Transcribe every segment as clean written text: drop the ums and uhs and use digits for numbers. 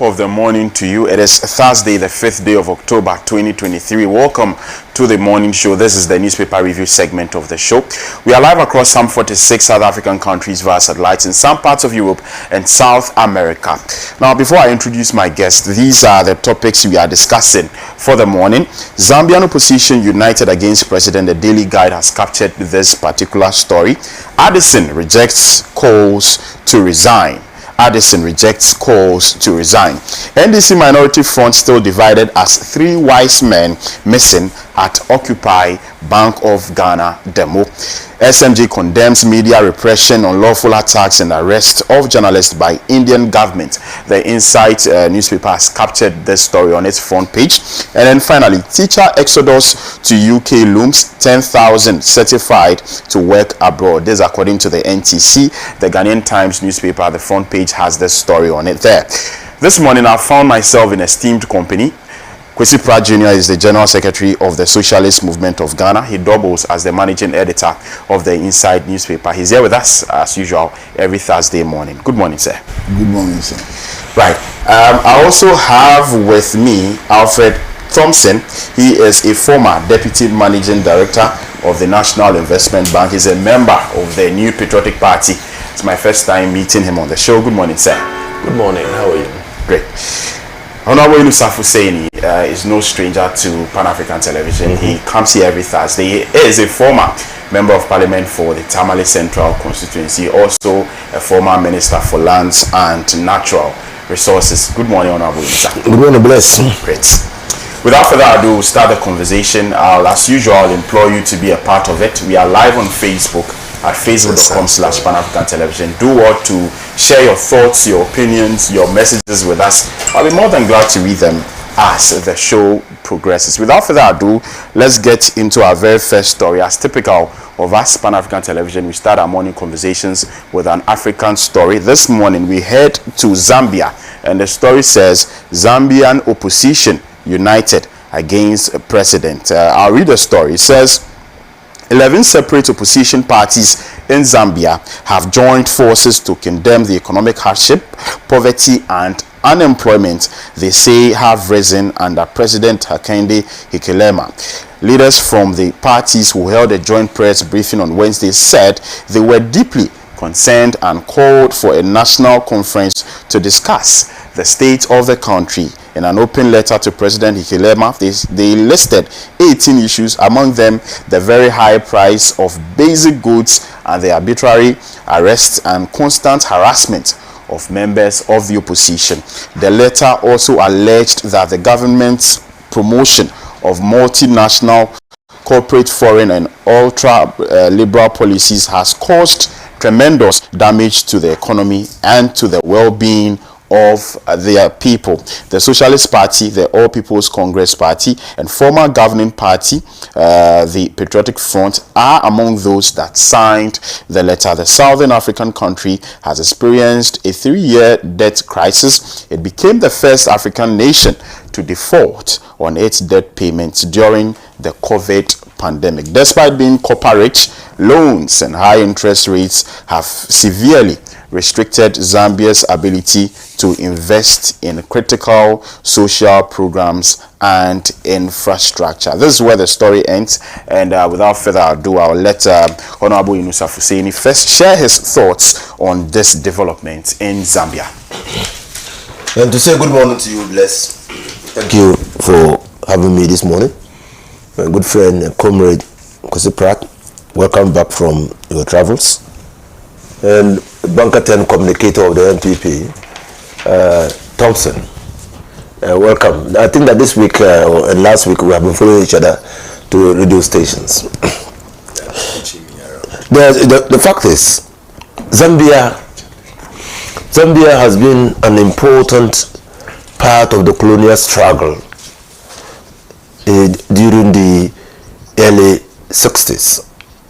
top of the morning to you. It is Thursday, the 5th day of October 2023. Welcome to the morning show. This is the newspaper review segment of the show. We are live across some 46 South African countries via satellite in some parts of Europe and South America. Now, before I introduce my guests, these are the topics we are discussing for the morning. Zambian opposition united against president. The Daily Guide has captured this particular story. Addison rejects calls to resign. Addison rejects calls to resign. NDC minority front still divided as 3 wise men missing at Occupy Bank of Ghana demo. SMG condemns media repression, unlawful attacks and arrest of journalists by Indian government. The Insight newspaper has captured this story on its front page. And then finally, teacher exodus to UK looms, 10,000 certified to work abroad. This according to the NTC. The Ghanaian Times newspaper, the front page has this story on it there. This morning I found myself in esteemed company. Kwesi Pratt Jr. is the General Secretary of the Socialist Movement of Ghana. He doubles as the Managing Editor of the Inside newspaper. He's here with us, as usual, every Thursday morning. Good morning, sir. Good morning, sir. Right. I also have with me Alfred Thompson. He is a former Deputy Managing Director of the National Investment Bank. He's a member of the New Patriotic Party. It's my first time meeting him on the show. Good morning, sir. Good morning. How are you? Great. Honorable Yunusa Husseini is no stranger to Pan-African Television. He comes here every Thursday. He is a former Member of Parliament for the Tamale Central Constituency, also a former Minister for Lands and Natural Resources. Good morning, Honorable Yunusa. Good morning, Bless. Great. Without further ado, we'll start the conversation. I'll, as usual, implore you to be a part of it. We are live on Facebook at facebook.com/Pan-African Television. Do what to share your thoughts, your opinions, your messages with us. I'll be more than glad to read them as the show progresses. Without further ado, let's get into our very first story. As typical of us, Pan-African Television, we start our morning conversations with an African story. This morning, we head to Zambia, and the story says, Zambian opposition united against a president. I'll read the story. It says, 11 separate opposition parties in Zambia have joined forces to condemn the economic hardship, poverty, and unemployment they say have risen under President Hakainde Hichilema. Leaders from the parties who held a joint press briefing on Wednesday said they were deeply concerned and called for a national conference to discuss the state of the country. In an open letter to President Hichilema, they listed 18 issues, among them the very high price of basic goods and the arbitrary arrests and constant harassment of members of the opposition. The letter also alleged that the government's promotion of multinational corporate foreign and ultra-liberal policies has caused tremendous damage to the economy and to the well-being of their people. The Socialist Party, the All People's Congress Party, and former governing party, the Patriotic Front, are among those that signed the letter. The Southern African country has experienced a 3-year debt crisis. It became the first African nation to default on its debt payments during the COVID pandemic. Despite being copper-rich, loans and high interest rates have severely restricted Zambia's ability to invest in critical social programs and infrastructure. This is where the story ends, and without further ado, I'll let Honorable Yunusa Husseini first share his thoughts on this development in Zambia. And to say good morning to you, Bless. Thank you for having me this morning. My good friend and comrade Kwesi Pratt, welcome back from your travels. And Banker 10 communicator of the NPP, Thompson, welcome. I think that this week and last week we have been following each other to radio stations. The fact is, Zambia has been an important part of the colonial struggle during the early 60s.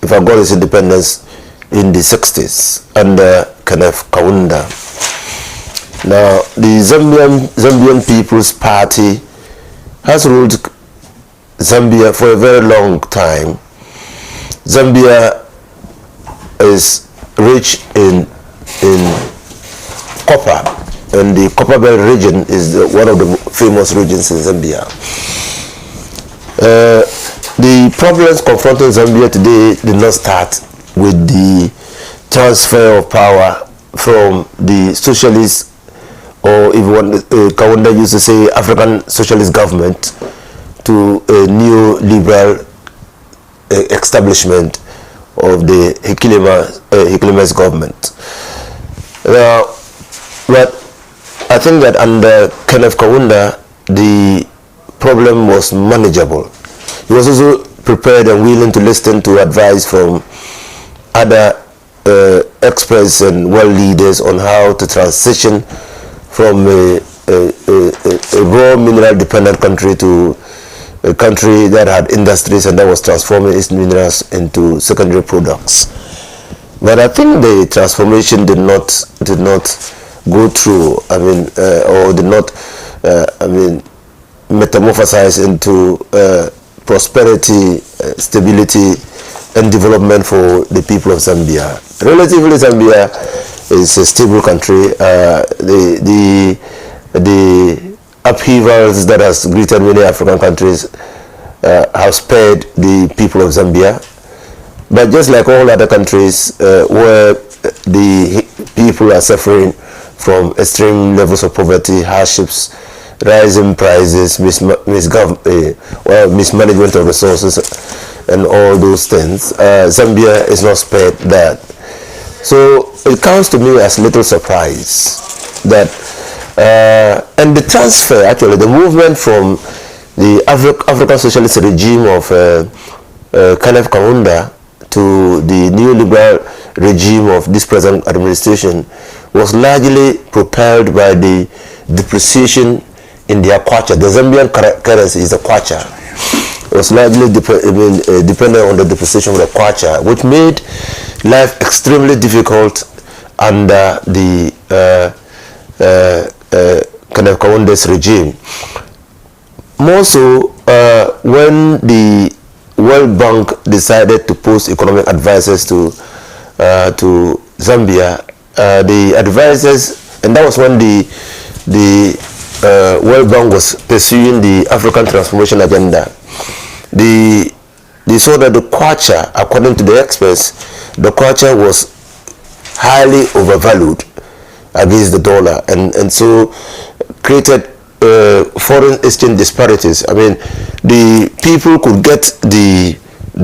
If I got its independence in the 60s under Kenneth Kaunda. Now, the Zambian People's Party has ruled Zambia for a very long time. Zambia is rich in copper and the Copperbelt region is one of the famous regions in Zambia. The problems confronting Zambia today did not start with the transfer of power from the socialist, or if one Kaunda used to say African socialist government, to a neoliberal establishment of the Hichilema's government. But I think that under Kenneth Kaunda, the problem was manageable. He was also prepared and willing to listen to advice from other experts and world leaders on how to transition from a raw mineral dependent country to a country that had industries and that was transforming its minerals into secondary products. But I think the transformation did not go through. Or did not metamorphosize into prosperity, stability, and development for the people of Zambia. Relatively, Zambia is a stable country. The upheavals that has greeted many African countries have spared the people of Zambia. But just like all other countries where the people are suffering from extreme levels of poverty, hardships, rising prices, mismanagement of resources, and all those things, Zambia is not spared that. So it comes to me as little surprise that, and the transfer, actually, the movement from the African socialist regime of Kenneth Kaunda to the neoliberal regime of this present administration was largely propelled by the depreciation in their kwacha. The Zambian currency is the kwacha. It was largely dependent on the depreciation of the kwacha, which made life extremely difficult under the Kenneth Kaunda's regime. More so when the World Bank decided to post economic advisors to Zambia, the advisors, and that was when the World Bank was pursuing the African Transformation Agenda. They saw that the kwacha, according to the experts, the kwacha was highly overvalued against the dollar, and so created foreign exchange disparities. I mean, the people could get the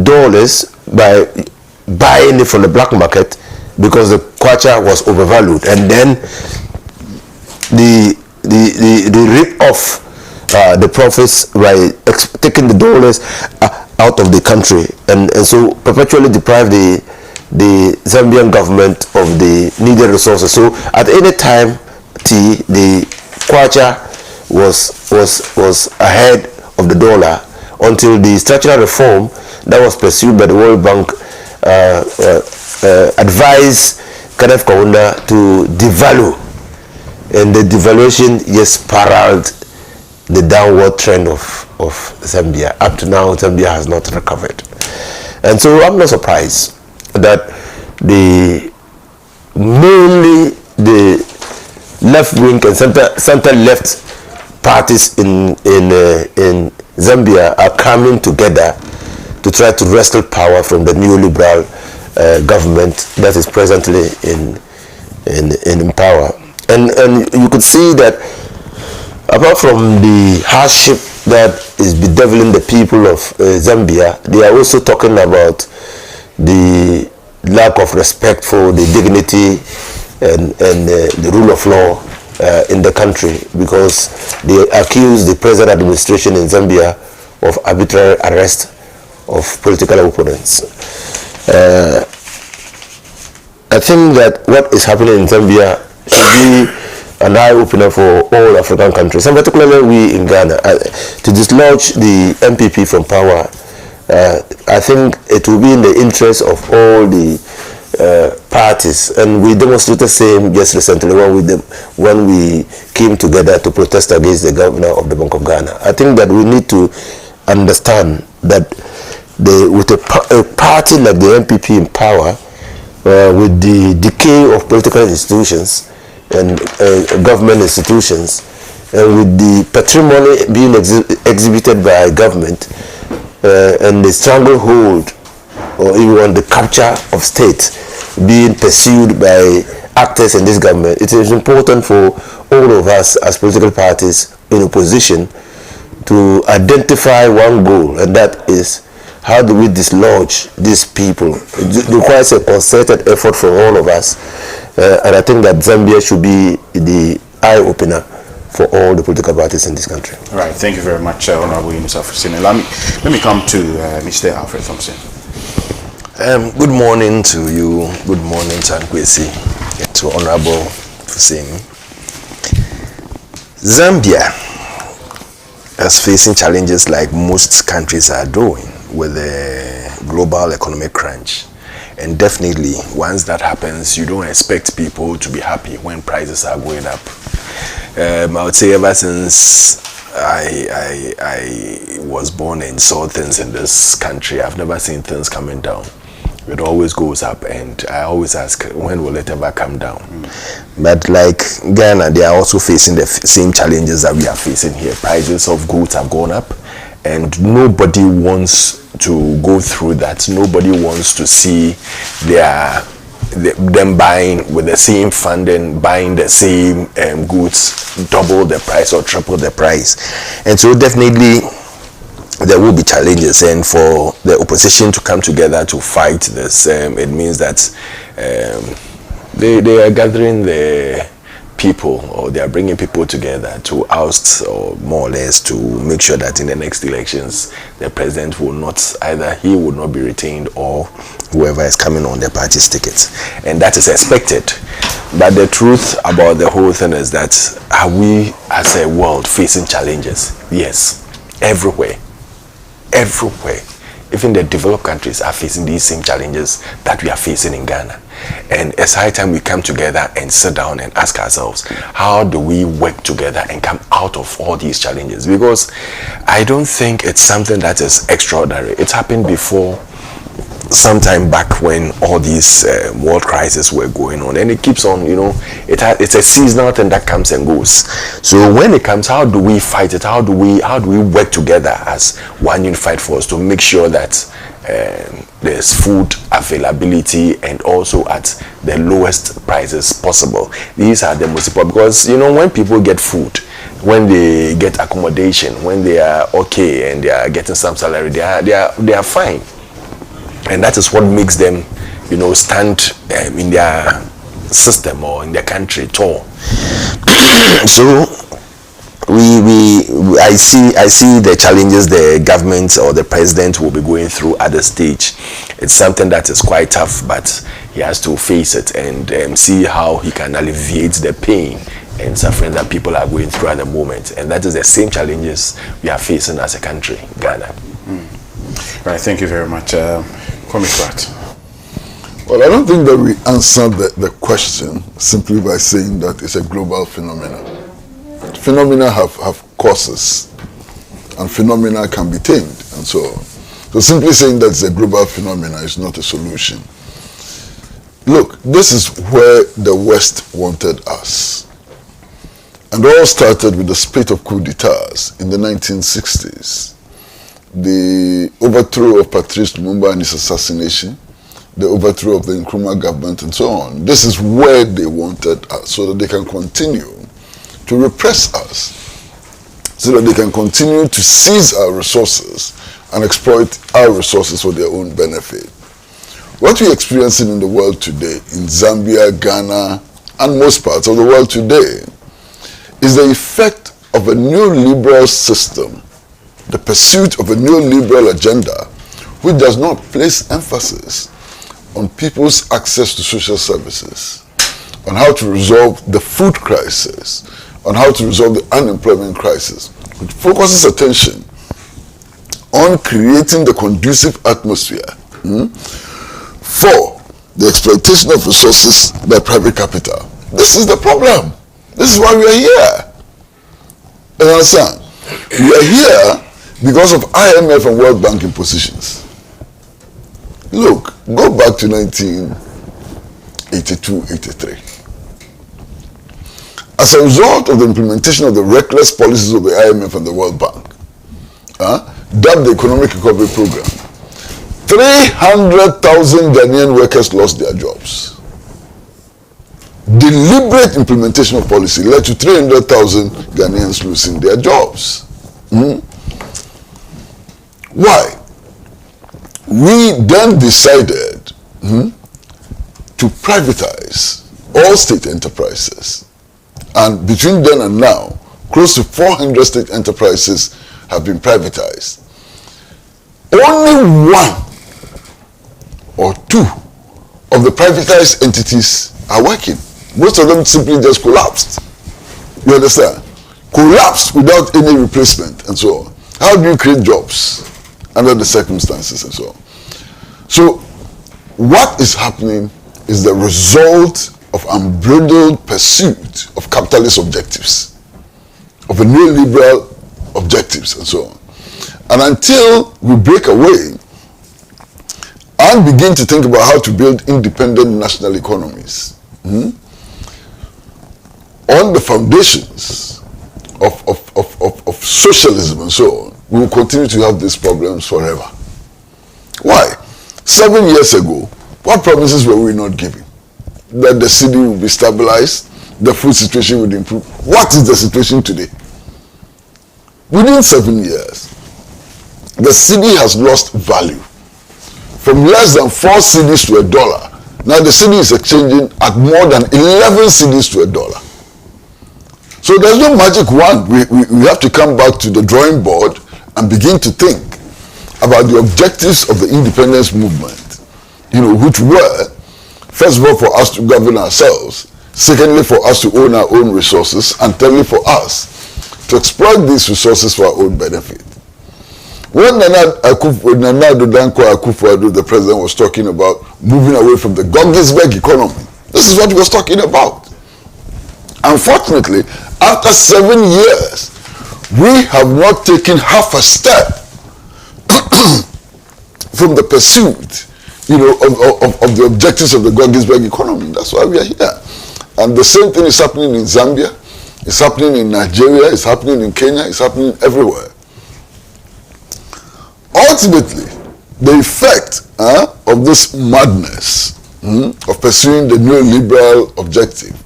dollars by buying it from the black market because the kwacha was overvalued, and then the rip off the profits by taking the dollars out of the country, and so perpetually deprive the Zambian government of the needed resources. So at any time, the kwacha was ahead of the dollar until the structural reform that was pursued by the World Bank advised Kenneth Kaunda to devalue, and the devaluation just spiraled the downward trend of Zambia. Up to now, Zambia has not recovered, and so I'm not surprised that mainly the left-wing and center-left parties in Zambia are coming together to try to wrestle power from the neoliberal government that is presently in power. And you could see that apart from the hardship that is bedeviling the people of Zambia, they are also talking about the lack of respect for the dignity and the rule of law in the country, because they accuse the present administration in Zambia of arbitrary arrest of political opponents. I think that what is happening in Zambia should be an eye-opener for all African countries, and particularly we in Ghana. To dislodge the MPP from power, I think it will be in the interest of all the parties, and we demonstrated same just recently when we came together to protest against the governor of the Bank of Ghana. I think that we need to understand that with a party like the MPP in power, with the decay of political institutions, and government institutions, and with the patrimony being exhibited by government and the stranglehold or even the capture of state being pursued by actors in this government, it is important for all of us as political parties in opposition to identify one goal, and that is how do we dislodge these people. It requires a concerted effort from all of us, and I think that Zambia should be the eye-opener for all the political parties in this country. All right, thank you very much, Honorable Yunus Afusine. Let me come to Mr. Alfred Thompson. Good morning to you, good morning to Ankwesi, to Honorable Afusine. Zambia is facing challenges like most countries are doing with the global economic crunch, and definitely once that happens, you don't expect people to be happy when prices are going up. I would say ever since I was born and saw things in this country, I've never seen things coming down. It always goes up, and I always ask, when will it ever come down? But like Ghana, they are also facing the same challenges that we are facing here. Prices of goods have gone up, and nobody wants to go through that. Nobody wants to see them buying with the same funding, buying the same goods, double the price or triple the price. And so definitely there will be challenges, and for the opposition to come together to fight this, it means that they are gathering the people, or they are bringing people together to oust, or more or less to make sure that in the next elections the president will not, either he will not be retained or whoever is coming on the party's ticket, and that is expected. But the truth about the whole thing is that, are we as a world facing challenges? Yes, everywhere. Even the developed countries are facing these same challenges that we are facing in Ghana. And it's high time we come together and sit down and ask ourselves, how do we work together and come out of all these challenges? Because I don't think it's something that is extraordinary. It's happened before, sometime back when all these world crises were going on, and it keeps on, it's a seasonal thing that comes and goes. So when it comes, how do we fight it? How do we work together as one unified force to make sure that there's food availability, and also at the lowest prices possible? These are the most important, because when people get food, when they get accommodation, when they are okay and they are getting some salary, they are fine. And that is what makes them, stand in their system or in their country tall. So I see the challenges the government or the president will be going through at the stage. It's something that is quite tough, but he has to face it and see how he can alleviate the pain and suffering that people are going through at the moment. And that is the same challenges we are facing as a country, Ghana. Right, thank you very much. Well, I don't think that we answered the question simply by saying that it's a global phenomenon. Phenomena have causes, and phenomena can be tamed, and so on. So simply saying that it's a global phenomenon is not a solution. Look, this is where the West wanted us. And all started with the spate of coup d'etats in the 1960s. The overthrow of Patrice Lumumba and his assassination, the overthrow of the Nkrumah government, and so on. This is where they wanted us, so that they can continue to repress us, so that they can continue to seize our resources and exploit our resources for their own benefit. What we're experiencing in the world today, in Zambia, Ghana, and most parts of the world today, is the effect of a neoliberal system, the pursuit of a neoliberal agenda, which does not place emphasis on people's access to social services, on how to resolve the food crisis, on how to resolve the unemployment crisis, which focuses attention on creating the conducive atmosphere for the exploitation of resources by private capital. This is the problem. This is why we are here. You understand? We are here because of IMF and World Bank impositions. Look, go back to 1982-83. as a result of the implementation of the reckless policies of the IMF and the World Bank, dubbed the Economic Recovery Program, 300,000 Ghanaian workers lost their jobs. Deliberate implementation of policy led to 300,000 Ghanaians losing their jobs. Why? We then decided to privatize all state enterprises. And between then and now, close to 400 state enterprises have been privatized. Only one or two of the privatized entities are working. Most of them simply just collapsed. You understand? Collapsed without any replacement and so on. How do you create jobs under the circumstances and so on? So what is happening is the result of unbridled pursuit of capitalist objectives, of a neoliberal objectives and so on. And until we break away and begin to think about how to build independent national economies on the foundations of socialism and so on, we will continue to have these problems forever. Why? 7 years ago, what promises were we not giving? That the city will be stabilized, the food situation would improve. What is the situation today? Within 7 years, the city has lost value. From less than 4 cedis to $1, now the city is exchanging at more than 11 cedis to $1. So there's no magic wand. We have to come back to the drawing board and begin to think about the objectives of the independence movement, which were, first of all, for us to govern ourselves, secondly, for us to own our own resources, and thirdly, for us to exploit these resources for our own benefit. When Nana Akufo-Addo, the president, was talking about moving away from the Goggisberg economy, this is what he was talking about. Unfortunately, after 7 years, we have not taken half a step from the pursuit, of the objectives of the Goggisberg economy. That's why we are here. And the same thing is happening in Zambia, it's happening in Nigeria, it's happening in Kenya, it's happening everywhere. Ultimately, the effect of this madness of pursuing the neoliberal objective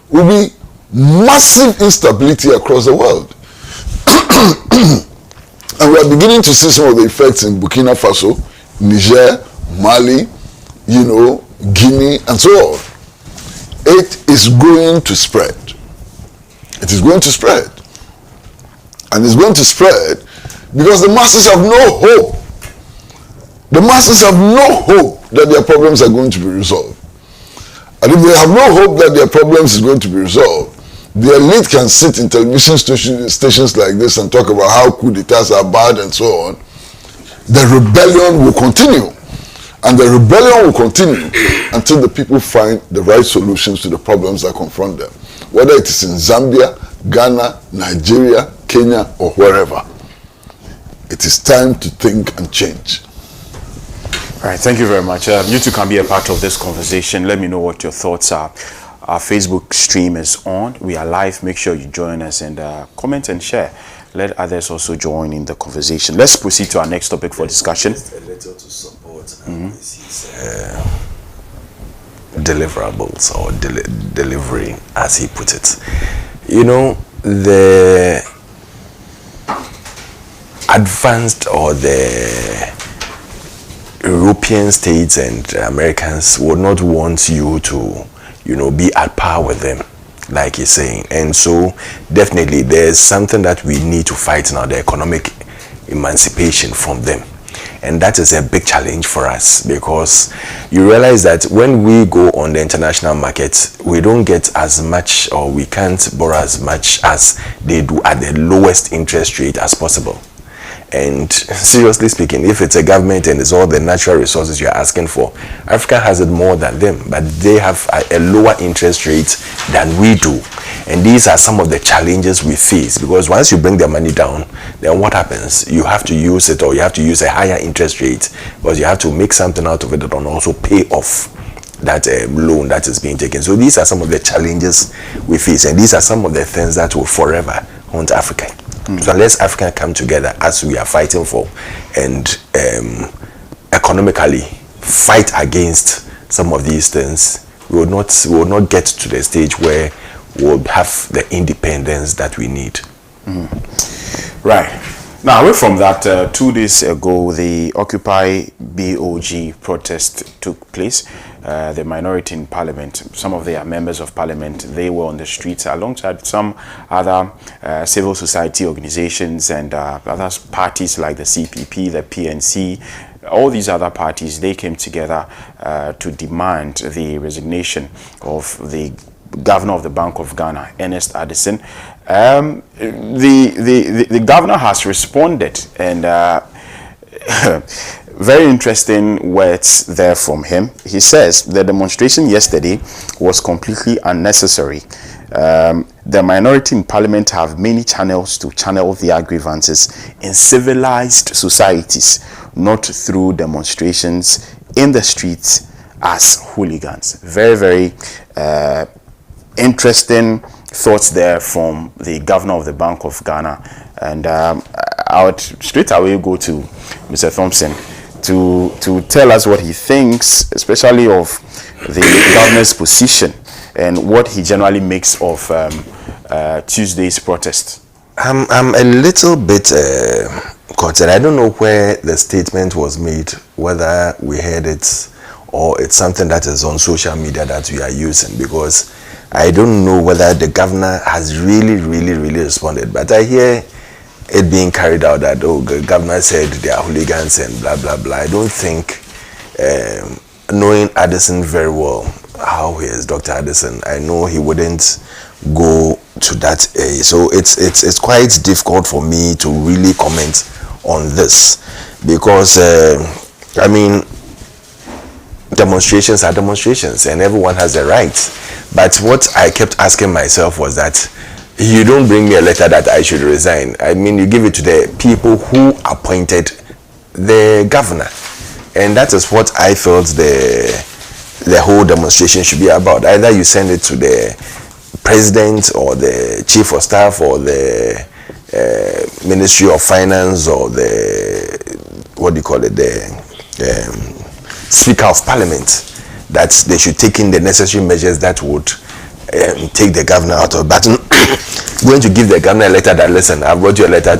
will be massive instability across the world. And we are beginning to see some of the effects in Burkina Faso, Niger, Mali, Guinea, and so on. It is going to spread. It is going to spread. And it's going to spread because the masses have no hope. The masses have no hope that their problems are going to be resolved. And if they have no hope that their problems is going to be resolved, the elite can sit in television stations like this and talk about how coup d'etats are bad and so on. The rebellion will continue. And the rebellion will continue until the people find the right solutions to the problems that confront them. Whether it is in Zambia, Ghana, Nigeria, Kenya, or wherever. It is time to think and change. All right, thank you very much. You two can be a part of this conversation. Let me know what your thoughts are. Our Facebook stream is on. We are live. Make sure you join us and comment and share. Let others also join in the conversation. Let's proceed to our next topic for discussion. Just a little to support his deliverables or delivery, as he put it. The advanced or the European states and Americans would not want you to, be at par with them, like he's saying. And so definitely there's something that we need to fight now, the economic emancipation from them. And that is a big challenge for us, because you realize that when we go on the international market, we don't get as much, or we can't borrow as much as they do at the lowest interest rate as possible. And seriously speaking, if it's a government and it's all the natural resources you're asking for, Africa has it more than them, but they have a lower interest rate than we do. And these are some of the challenges we face, because once you bring the money down, then what happens? You have to use it, or you have to use a higher interest rate, because you have to make something out of it and also pay off that loan that is being taken. So these are some of the challenges we face, and these are some of the things that will forever haunt Africa. So unless Africa come together as we are fighting for, and economically fight against some of these things, we will not get to the stage where we'll have the independence that we need. Right. Now, away from that, 2 days ago, the Occupy BOG protest took place. The minority in parliament, some of their members of parliament, they were on the streets alongside some other civil society organizations and other parties like the CPP, the PNC. All these other parties, they came together to demand the resignation of the governor of the Bank of Ghana, Ernest Addison. The governor has responded, and very interesting words there from him. He says the demonstration yesterday was completely unnecessary. The minority in parliament have many channels to channel their grievances in civilized societies, not through demonstrations in the streets as hooligans. Very, very interesting thoughts there from the governor of the Bank of Ghana. And I would straight away go to Mr. Thompson to tell us what he thinks, especially of the governor's position and what he generally makes of Tuesday's protest. I'm a little bit concerned. I don't know where the statement was made, whether we heard it or it's something that is on social media that we are using, because I don't know whether the governor has really responded. But I hear it being carried out that, oh, the governor said they are hooligans and blah blah blah. I don't think, knowing Addison very well, how he is, Dr. Addison, I know he wouldn't go to that age. So it's quite difficult for me to really comment on this, because I mean, demonstrations are demonstrations and everyone has a right. But what I kept asking myself was that you don't bring me a letter that I should resign. I mean, you give it to the people who appointed the governor, and that is what I felt the whole demonstration should be about. Either you send it to the president or the chief of staff or the Ministry of Finance or the, what do you call it, the Speaker of Parliament, that they should take in the necessary measures that would take the governor out of battle. Going to give the governor a letter that, listen, I've brought you a letter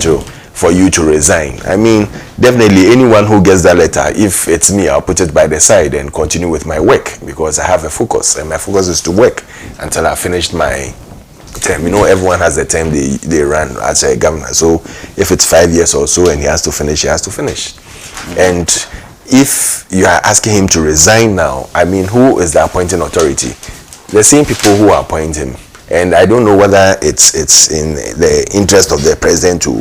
for you to resign. I mean, definitely anyone who gets that letter, if it's me, I'll put it by the side and continue with my work, because I have a focus, and my focus is to work until I finished my term. You know, everyone has a term they run as a governor. So if it's 5 years or so and he has to finish, he has to finish. And if you are asking him to resign now, I mean, who is the appointing authority? The same people who appoint him. And I don't know whether it's in the interest of the president to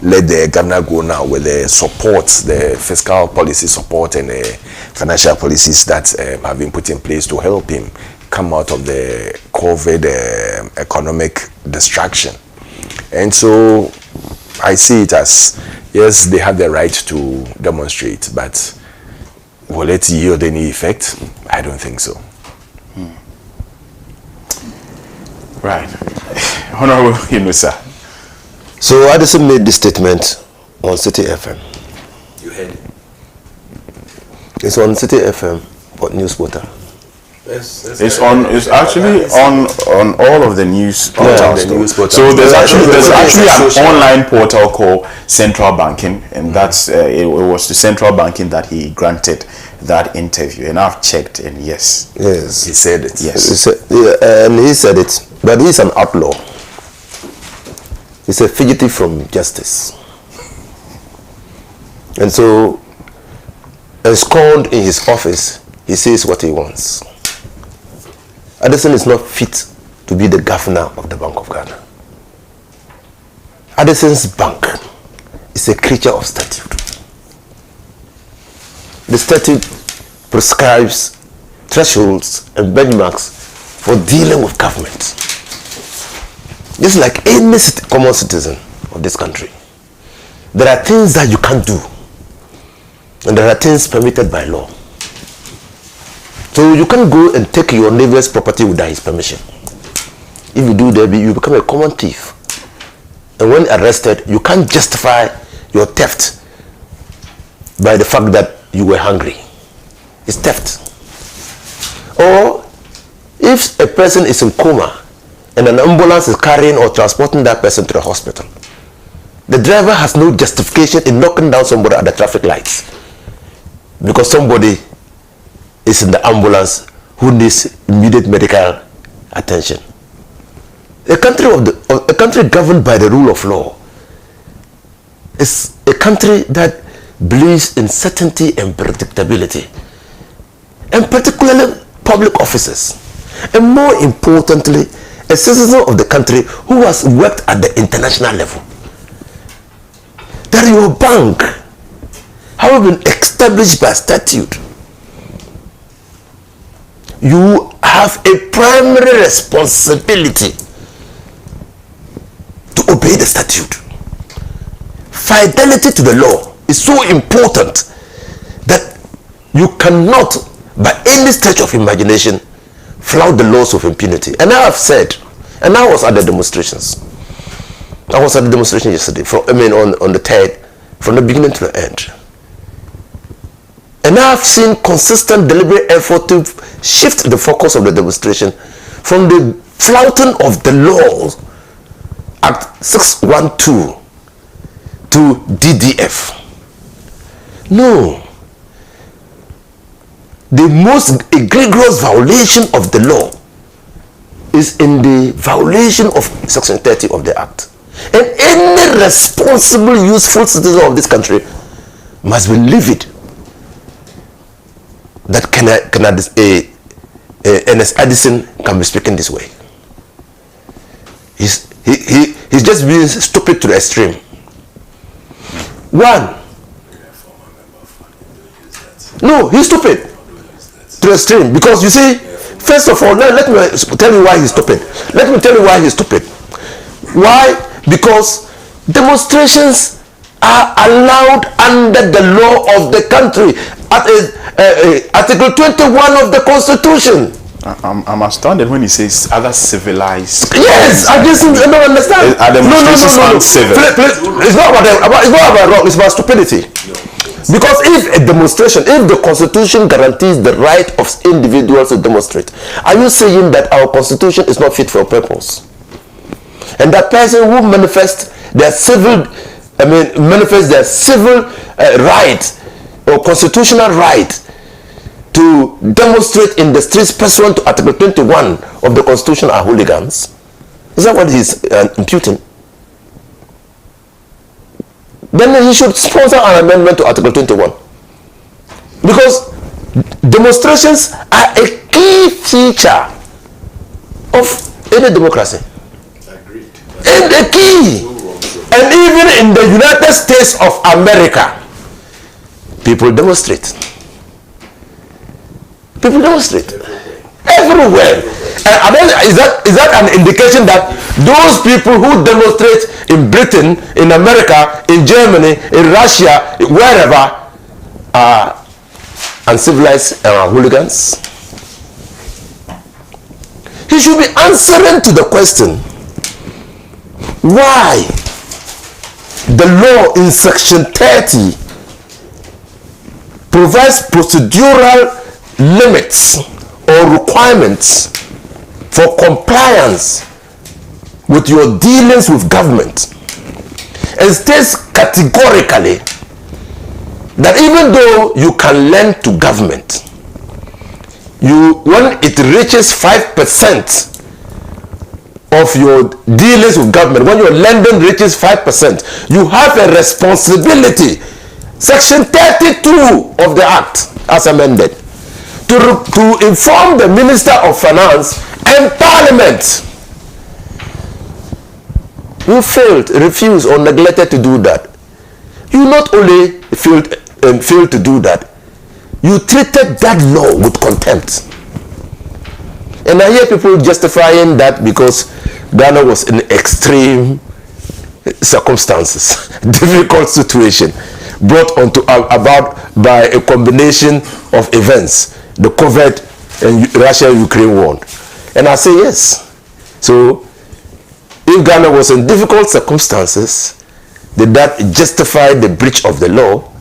let the governor go now with the support, the fiscal policy support and the financial policies that have been put in place to help him come out of the COVID economic distraction. And so I see it as, yes, they have the right to demonstrate, but will it yield any effect? I don't think so. Right. Honorable Yunusa. So Addison made this statement on City FM. You heard it? It's on City FM, what news portal? It's actually on all of the news portals. So there's actually an online portal called Central Banking, and that's it was to Central Banking that he granted that interview, and I've checked, and yes, he said it. Yes, and he said it, but he's an outlaw. He's a fugitive from justice, and so, ensconced in his office, he says what he wants. Addison is not fit to be the governor of the Bank of Ghana. Addison's bank is a creature of statute. The statute prescribes thresholds and benchmarks for dealing with government. Just like any common citizen of this country, there are things that you can't do, and there are things permitted by law. So you can't go and take your neighbor's property without his permission. If you do that, you become a common thief. And when arrested, you can't justify your theft by the fact that you were hungry. It's theft. Or if a person is in coma and an ambulance is carrying or transporting that person to the hospital, the driver has no justification in knocking down somebody at the traffic lights because somebody is in the ambulance who needs immediate medical attention. A country governed by the rule of law is a country that believes in certainty and predictability, and particularly public officers, and more importantly, a citizen of the country who has worked at the international level. That your bank have been established by statute. You have a primary responsibility to obey the statute. Fidelity to the law is so important that you cannot, by any stretch of imagination, flout the laws of impunity. And I have said, and I was at the demonstrations. I was at the demonstration yesterday, on the 3rd, from the beginning to the end. And I have seen consistent, deliberate effort to shift the focus of the demonstration from the flouting of the laws, Act 612, to DDF. No. The most egregious violation of the law is in the violation of Section 30 of the Act. And any responsible, useful citizen of this country must be livid that Ernest Addison can be speaking this way. He's just being stupid to the extreme. One. No, he's stupid to the extreme, because you see, first of all, let me tell you why he's stupid. Let me tell you why he's stupid. Why? Because demonstrations are allowed under the law of the country. Article 21 of the Constitution. I'm astounded when he says other civilized. Yes, I just don't understand. No. It's not about wrong. It's about stupidity. Because if a demonstration, if the Constitution guarantees the right of individuals to demonstrate, are you saying that our Constitution is not fit for purpose? And that person who manifests their civil right or constitutional right to demonstrate in the streets pursuant to Article 21 of the Constitution are hooligans? Is that what he's imputing? Then he should sponsor an amendment to Article 21. Because demonstrations are a key feature of any democracy. Agreed. And a key. And even in the United States of America, people demonstrate. People demonstrate. Everywhere. And is that an indication that those people who demonstrate in Britain, in America, in Germany, in Russia, wherever, are uncivilized and are hooligans? He should be answering to the question why the law in Section 30 provides procedural limits or requirements for compliance with your dealings with government, and states categorically that even though you can lend to government, when it reaches 5% of your dealings with government, when your lending reaches 5%, you have a responsibility, Section 32 of the Act as amended, to inform the Minister of Finance and Parliament. You failed, refused, or neglected to do that. You not only failed to do that, you treated that law with contempt. And I hear people justifying that because Ghana was in extreme circumstances, difficult situation, brought about by a combination of events, the COVID and Russia and Ukraine won. And I say yes. So if Ghana was in difficult circumstances, did that justify the breach of the law?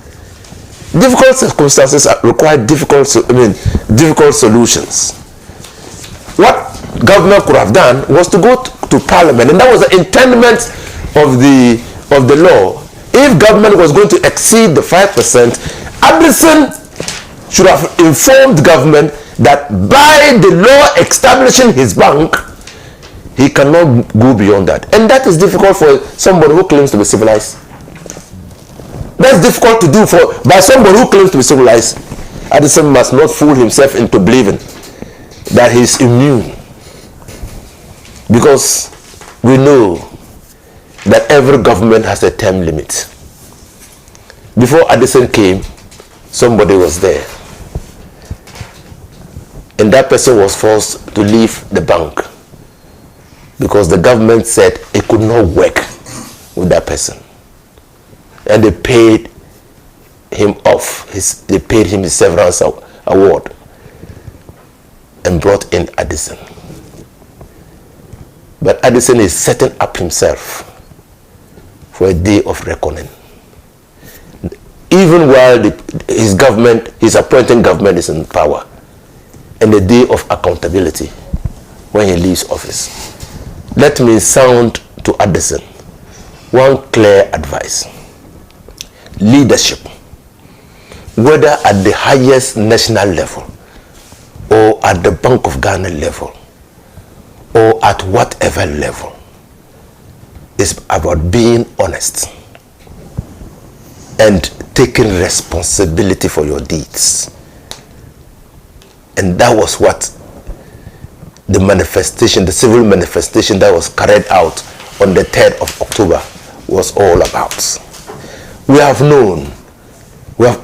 Difficult circumstances require difficult solutions. What government could have done was to go to parliament, and that was the intendment of the law. If government was going to exceed the 5%, Addison should have informed government that by the law establishing his bank, he cannot go beyond that. And that is difficult for somebody who claims to be civilized. That's difficult to do by somebody who claims to be civilized. Addison must not fool himself into believing that he is immune. Because we know that every government has a term limit. Before Addison came, somebody was there. And that person was forced to leave the bank because the government said it could not work with that person. And they paid him off. They paid him his severance award and brought in Addison. But Addison is setting up himself for a day of reckoning. Even while his appointing government is in power, and the day of accountability when he leaves office. Let me sound to Addison one clear advice. Leadership, whether at the highest national level or at the Bank of Ghana level or at whatever level, is about being honest and taking responsibility for your deeds. And that was what the civil manifestation that was carried out on the 3rd of October was all about. We have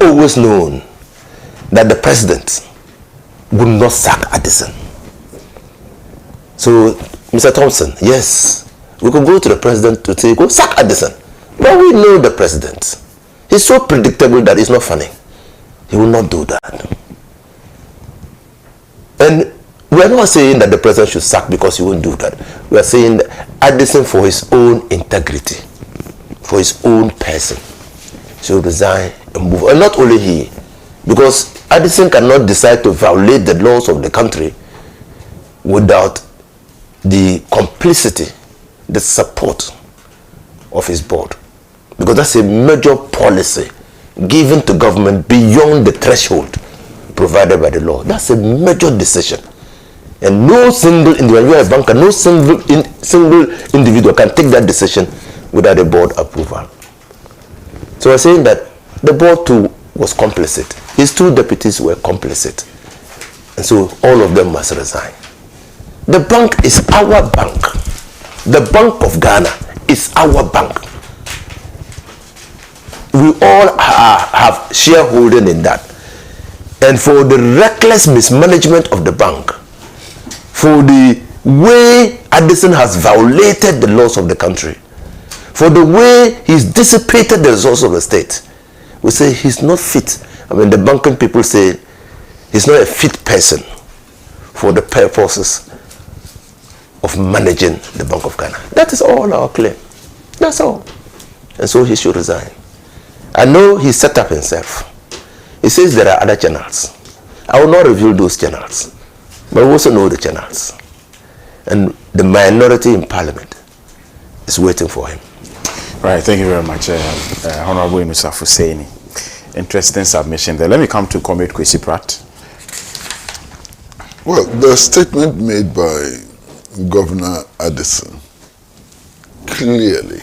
always known that the president would not sack Addison. So, Mr. Thompson, yes, we could go to the president to say, go sack Addison. But we know the president. He's so predictable that it's not funny. He will not do that. And we're not saying that the president should sack because he won't do that. We're saying that Addison, for his own integrity, for his own person, should resign and move. And not only he, because Addison cannot decide to violate the laws of the country without the complicity, the support of his board. Because that's a major policy given to government beyond the threshold provided by the law. That's a major decision. And no single individual, you are a banker, no single individual can take that decision without a board approval. So we're saying that the board too was complicit. His 2 deputies were complicit. And so all of them must resign. The bank is our bank. The Bank of Ghana is our bank. We all have shareholding in that. And for the reckless mismanagement of the bank, for the way Addison has violated the laws of the country, for the way he's dissipated the resources of the state, we say he's not fit. I mean, the banking people say he's not a fit person for the purposes of managing the Bank of Ghana. That is all our claim. That's all. And so he should resign. I know he set up himself. He says there are other channels. I will not reveal those channels, but we also know the channels. And the minority in Parliament is waiting for him. Right, thank you very much, Honorable Inusa Fuseni. Interesting submission there. Let me come to Comrade Kwesi Pratt. Well, the statement made by Governor Addison clearly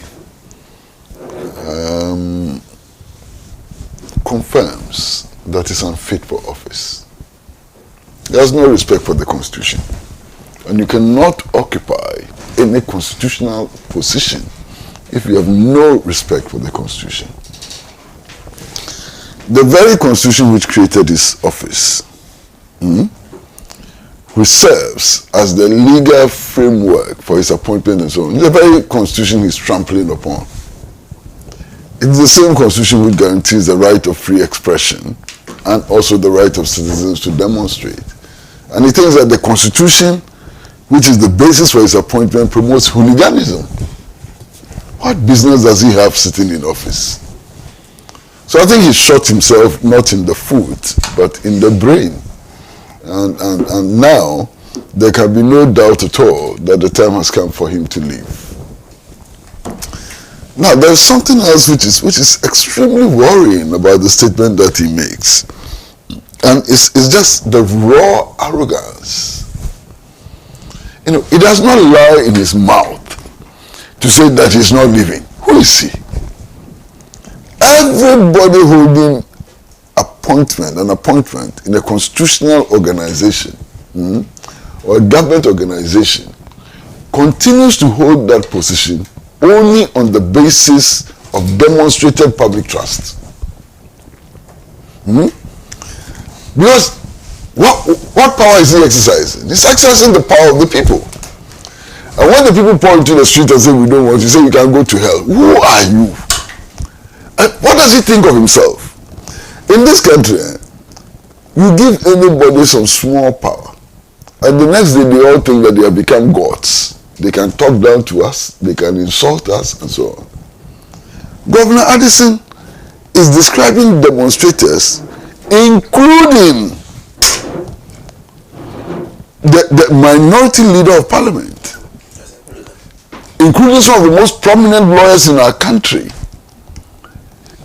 confirms that he's unfit for office. He has no respect for the Constitution. And you cannot occupy any constitutional position if you have no respect for the Constitution. The very Constitution which created his office, which serves as the legal framework for his appointment and so on, the very Constitution he's trampling upon. It's the same Constitution which guarantees the right of free expression and also the right of citizens to demonstrate And he thinks that the constitution, which is the basis for his appointment, promotes hooliganism. What business does he have sitting in office? So I think he shot himself not in the foot, but in the brain. And now, there can be no doubt at all that the time has come for him to leave. Now, there's something else which is extremely worrying about the statement that he makes. And it's just the raw arrogance. You know, it does not lie in his mouth to say that he's not leaving. Who is he? Everybody holding an appointment in a constitutional organization or a government organization continues to hold that position only on the basis of demonstrated public trust. Because what power is he exercising? He's exercising the power of the people. And when the people pour into the street and say, we don't want you, say you can go to hell. Who are you? And what does he think of himself? In this country, you give anybody some small power, and the next day they all think that they have become gods. They can talk down to us, they can insult us, and so on. Governor Addison is describing demonstrators, including the minority leader of parliament, including some of the most prominent lawyers in our country,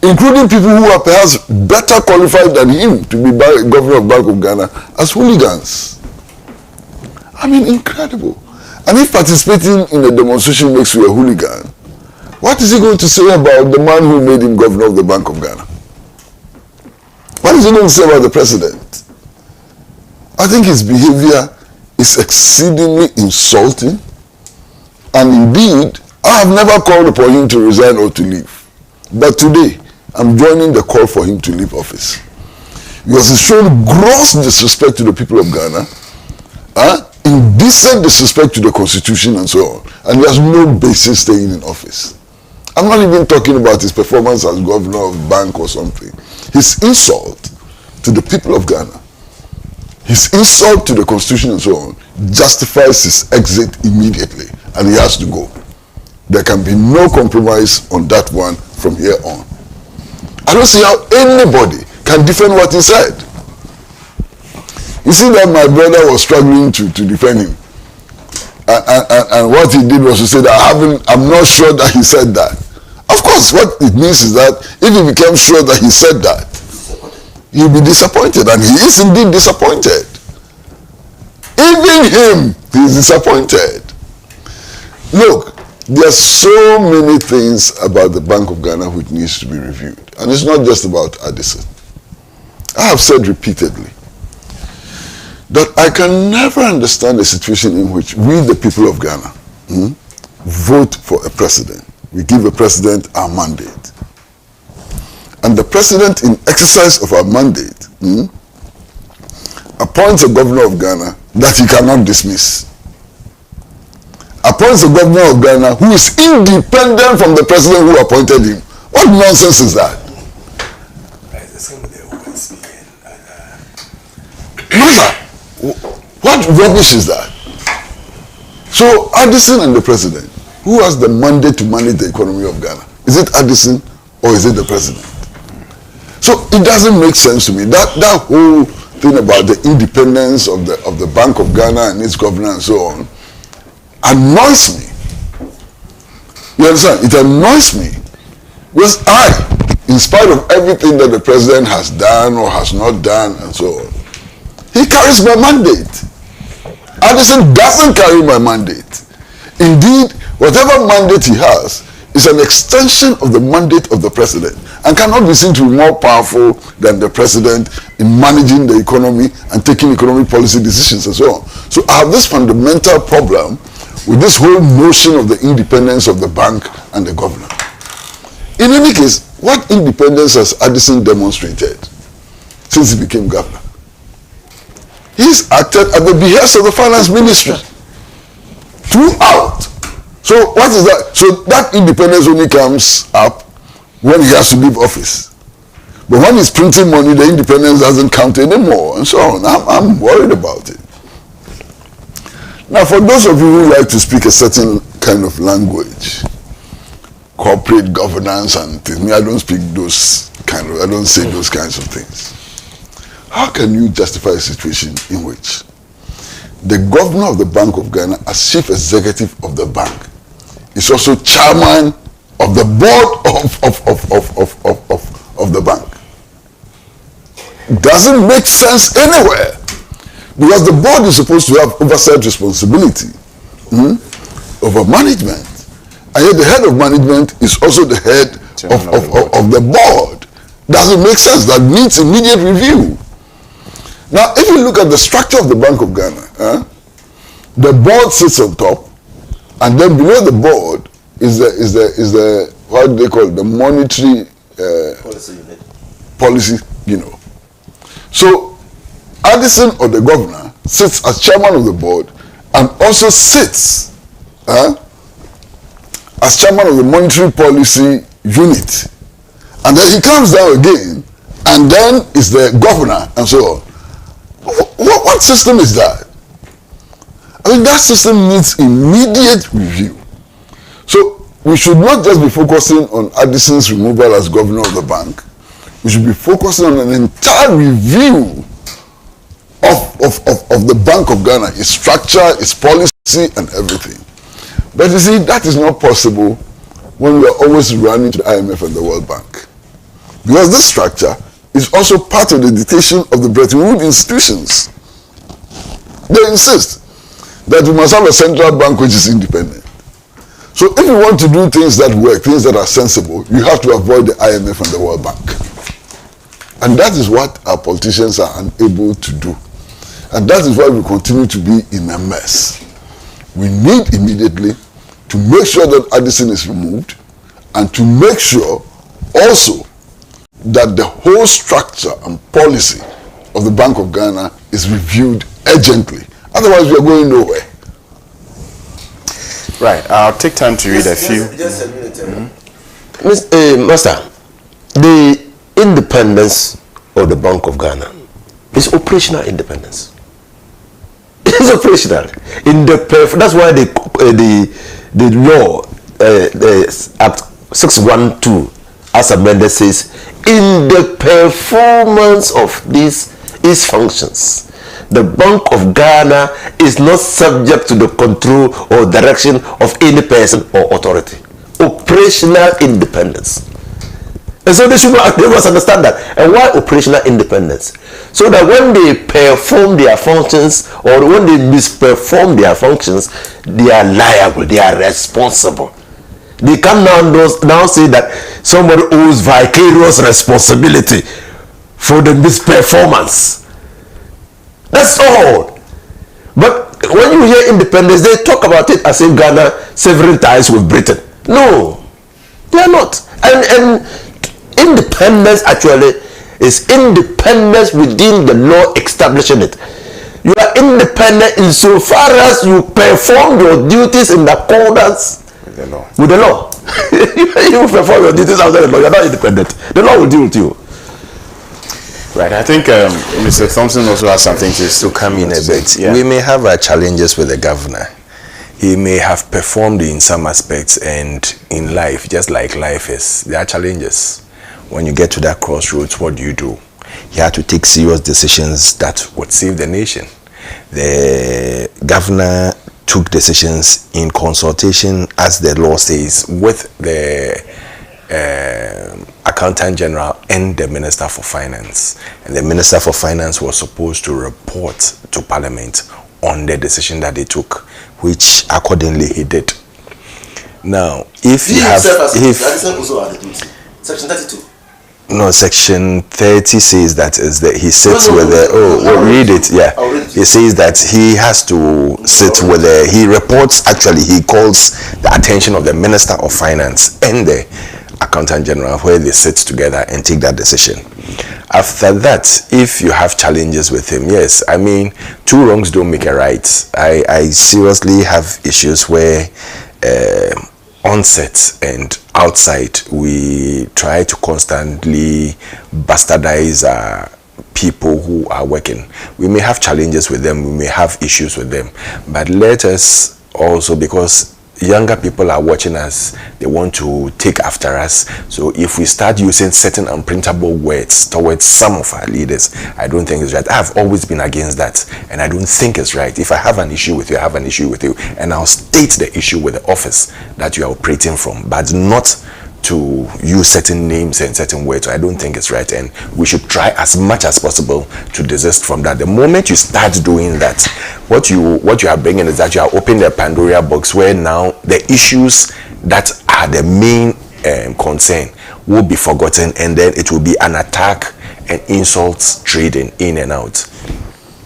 including people who are perhaps better qualified than him to be governor of Bank of Ghana, as hooligans. I mean, incredible. And if participating in a demonstration makes you a hooligan, what is he going to say about the man who made him governor of the Bank of Ghana? What is he going to say about the president? I think his behavior is exceedingly insulting. And indeed, I have never called upon him to resign or to leave. But today, I'm joining the call for him to leave office. Because he's shown gross disrespect to the people of Ghana, indecent disrespect to the constitution and so on. And he has no basis staying in office. I'm not even talking about his performance as governor of bank or something. His insult to the people of Ghana, his insult to the constitution and so on, justifies his exit immediately. And he has to go. There can be no compromise on that one from here on. I don't see how anybody can defend what he said. You see that my brother was struggling to defend him. And what he did was to say that I'm not sure that he said that. Of course, what it means is that if he became sure that he said that, he'll be disappointed. And he is indeed disappointed. Even him, he's disappointed. Look, there are so many things about the Bank of Ghana which needs to be reviewed. And it's not just about Addison. I have said repeatedly that I can never understand a situation in which we, the people of Ghana, vote for a president. We give a president our mandate. And the president, in exercise of our mandate, appoints a governor of Ghana that he cannot dismiss. Appoints a governor of Ghana who is independent from the president who appointed him. What nonsense is that? Mother, what rubbish is that? So Addison and the president, who has the mandate to manage the economy of Ghana? Is it Addison or is it the president? So it doesn't make sense to me. That whole thing about the independence of the Bank of Ghana and its governor and so on annoys me. You understand? It annoys me. Because in spite of everything that the president has done or has not done and so on, he carries my mandate. Addison doesn't carry my mandate. Indeed, whatever mandate he has is an extension of the mandate of the president and cannot be seen to be more powerful than the president in managing the economy and taking economic policy decisions and so on. So I have this fundamental problem with this whole notion of the independence of the bank and the governor. In any case, what independence has Addison demonstrated since he became governor? He's acted at the behest of the finance ministry throughout. So what is that? So that independence only comes up when he has to leave office. But when he's printing money, the independence doesn't count anymore and so on. I'm worried about it. Now, for those of you who like to speak a certain kind of language, corporate governance and things, I don't speak I don't say those kinds of things. How can you justify a situation in which the governor of the Bank of Ghana, as chief executive of the bank, is also chairman of the board of the bank? Doesn't make sense anywhere, because the board is supposed to have oversight responsibility over management, and yet the head of management is also the head of the board. Doesn't make sense. That needs immediate review. Now, if you look at the structure of the Bank of Ghana, the board sits on top, and then below the board is the what do they call it? The monetary policy unit. So Addison, or the governor, sits as chairman of the board and also sits as chairman of the monetary policy unit. And then he comes down again, and then is the governor, and so on. What system is that? I mean, that system needs immediate review. So we should not just be focusing on Addison's removal as governor of the bank. We should be focusing on an entire review of the Bank of Ghana, its structure, its policy, and everything. But you see, that is not possible when we are always running to the IMF and the World Bank. Because this structure is also part of the dictation of the Bretton Woods institutions. They insist that we must have a central bank which is independent. So if you want to do things that work, things that are sensible, you have to avoid the IMF and the World Bank. And that is what our politicians are unable to do. And that is why we continue to be in a mess. We need immediately to make sure that Addison is removed, and to make sure also that the whole structure and policy of the Bank of Ghana is reviewed urgently. Otherwise, we are going nowhere. Right. I'll take time to read a few. Just a minute. Master, the independence of the Bank of Ghana is operational independence. It's operational. That's why the law, Act 612, as amended, says, in the performance of these functions, the Bank of Ghana is not subject to the control or direction of any person or authority. Operational independence. And so they must understand that. And why operational independence? So that when they perform their functions, or when they misperform their functions, they are liable, they are responsible. They can now say that somebody owes vicarious responsibility for the misperformance. That's all. But when you hear independence, they talk about it as if Ghana severing ties with Britain. No, they are not. And independence actually is independence within the law establishing it. You are independent insofar as you perform your duties in accordance with the law. You perform your duties outside the law, you are not independent. The law will deal with you. Right. I think Mr. Thompson also has something to come in a bit. Yeah. We may have our challenges with the governor. He may have performed in some aspects, and in life, just like life is, there are challenges. When you get to that crossroads, what do? He had to take serious decisions that would save the nation. The governor took decisions in consultation, as the law says, with the Accountant General and the Minister for Finance. And the Minister for Finance was supposed to report to Parliament on the decision that they took, which accordingly he did. Now, if you have... Section 32. No, Section 30 says that he sits with the... read it, yeah. It says that he has to sit with the... He reports, actually, he calls the attention of the Minister of Finance and the Accountant General, where they sit together and take that decision. After that, if you have challenges with him, yes, I mean, two wrongs don't make a right. I seriously have issues where on set and outside we try to constantly bastardize our people who are working. We may have challenges with them, we may have issues with them, but let us also, because younger people are watching us, they want to take after us. So if we start using certain unprintable words towards some of our leaders, I don't think it's right. I've always been against that, and I don't think it's right. If I have an issue with you, I have an issue with you, and I'll state the issue with the office that you are operating from, but not to use certain names and certain words. I don't think it's right, and we should try as much as possible to desist from that. The moment you start doing that, what you are bringing is that you are opening a Pandora box, where now the issues that are the main concern will be forgotten, and then it will be an attack and insults trading in and out.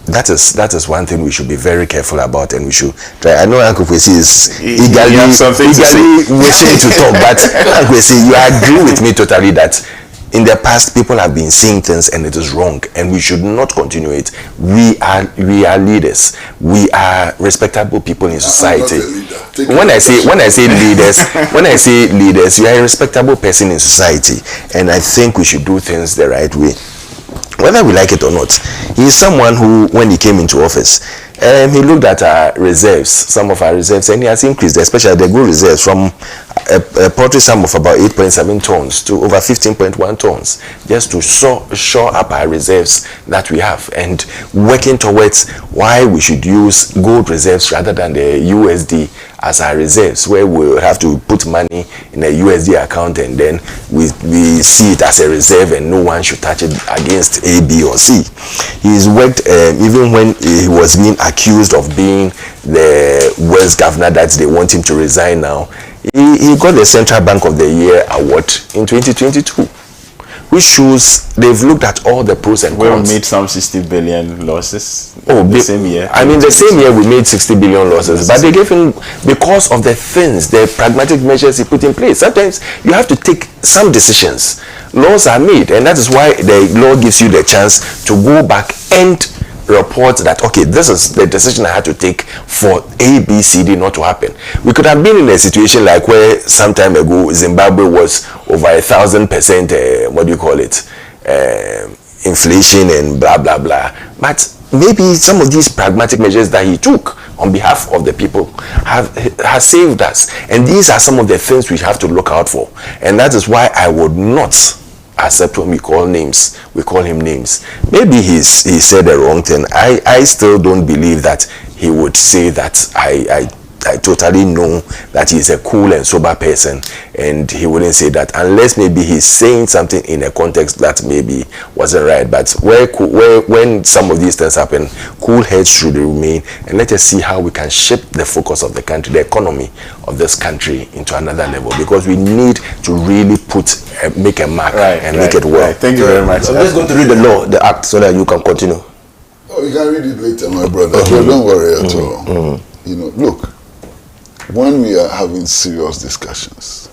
That is one thing we should be very careful about, and we should try. I know Uncle Kwesi is eagerly wishing to talk, but Uncle Kwesi, you agree with me totally that in the past people have been seeing things and it is wrong, and we should not continue it. We are leaders. We are respectable people in society. When I say leaders, you are a respectable person in society, and I think we should do things the right way, whether we like it or not. He is someone who, when he came into office, he looked at our reserves, some of our reserves, and he has increased, especially the good reserves, from a poultry sum of about 8.7 tons to over 15.1 tons, just to shore up our reserves that we have, and working towards why we should use gold reserves rather than the USD as our reserves, where we have to put money in a USD account, and then we see it as a reserve, and no one should touch it against A, B, or C. He's worked, even when he was being accused of being the worst governor that they want him to resign now, he got the Central Bank of the Year award in 2022, which shows they've looked at all the pros and cons. We made some 60 billion losses the same year. I mean, the same year we made 60 billion losses, but they gave him, because of the things, the pragmatic measures he put in place. Sometimes you have to take some decisions. Laws are made, and that is why the law gives you the chance to go back and report that, okay, this is the decision I had to take for A, B, C, D not to happen. We could have been in a situation like where some time ago Zimbabwe was over 1,000%, inflation and blah blah blah. But maybe some of these pragmatic measures that he took on behalf of the people has saved us, and these are some of the things we have to look out for. And that is why I would not accept when we call him names. Maybe he said the wrong thing. I still don't believe that he would say that. I totally know that he's a cool and sober person, and he wouldn't say that unless maybe he's saying something in a context that maybe wasn't right. But when some of these things happen, cool heads should remain, and let us see how we can shift the focus of the country, the economy of this country, into another level, because we need to really make a mark and make it work. Right. Thank you very much. I'm just going to read the law, the act, so that you can continue. Oh, you can read it later, my brother. So don't worry at all. You know, look, when we are having serious discussions,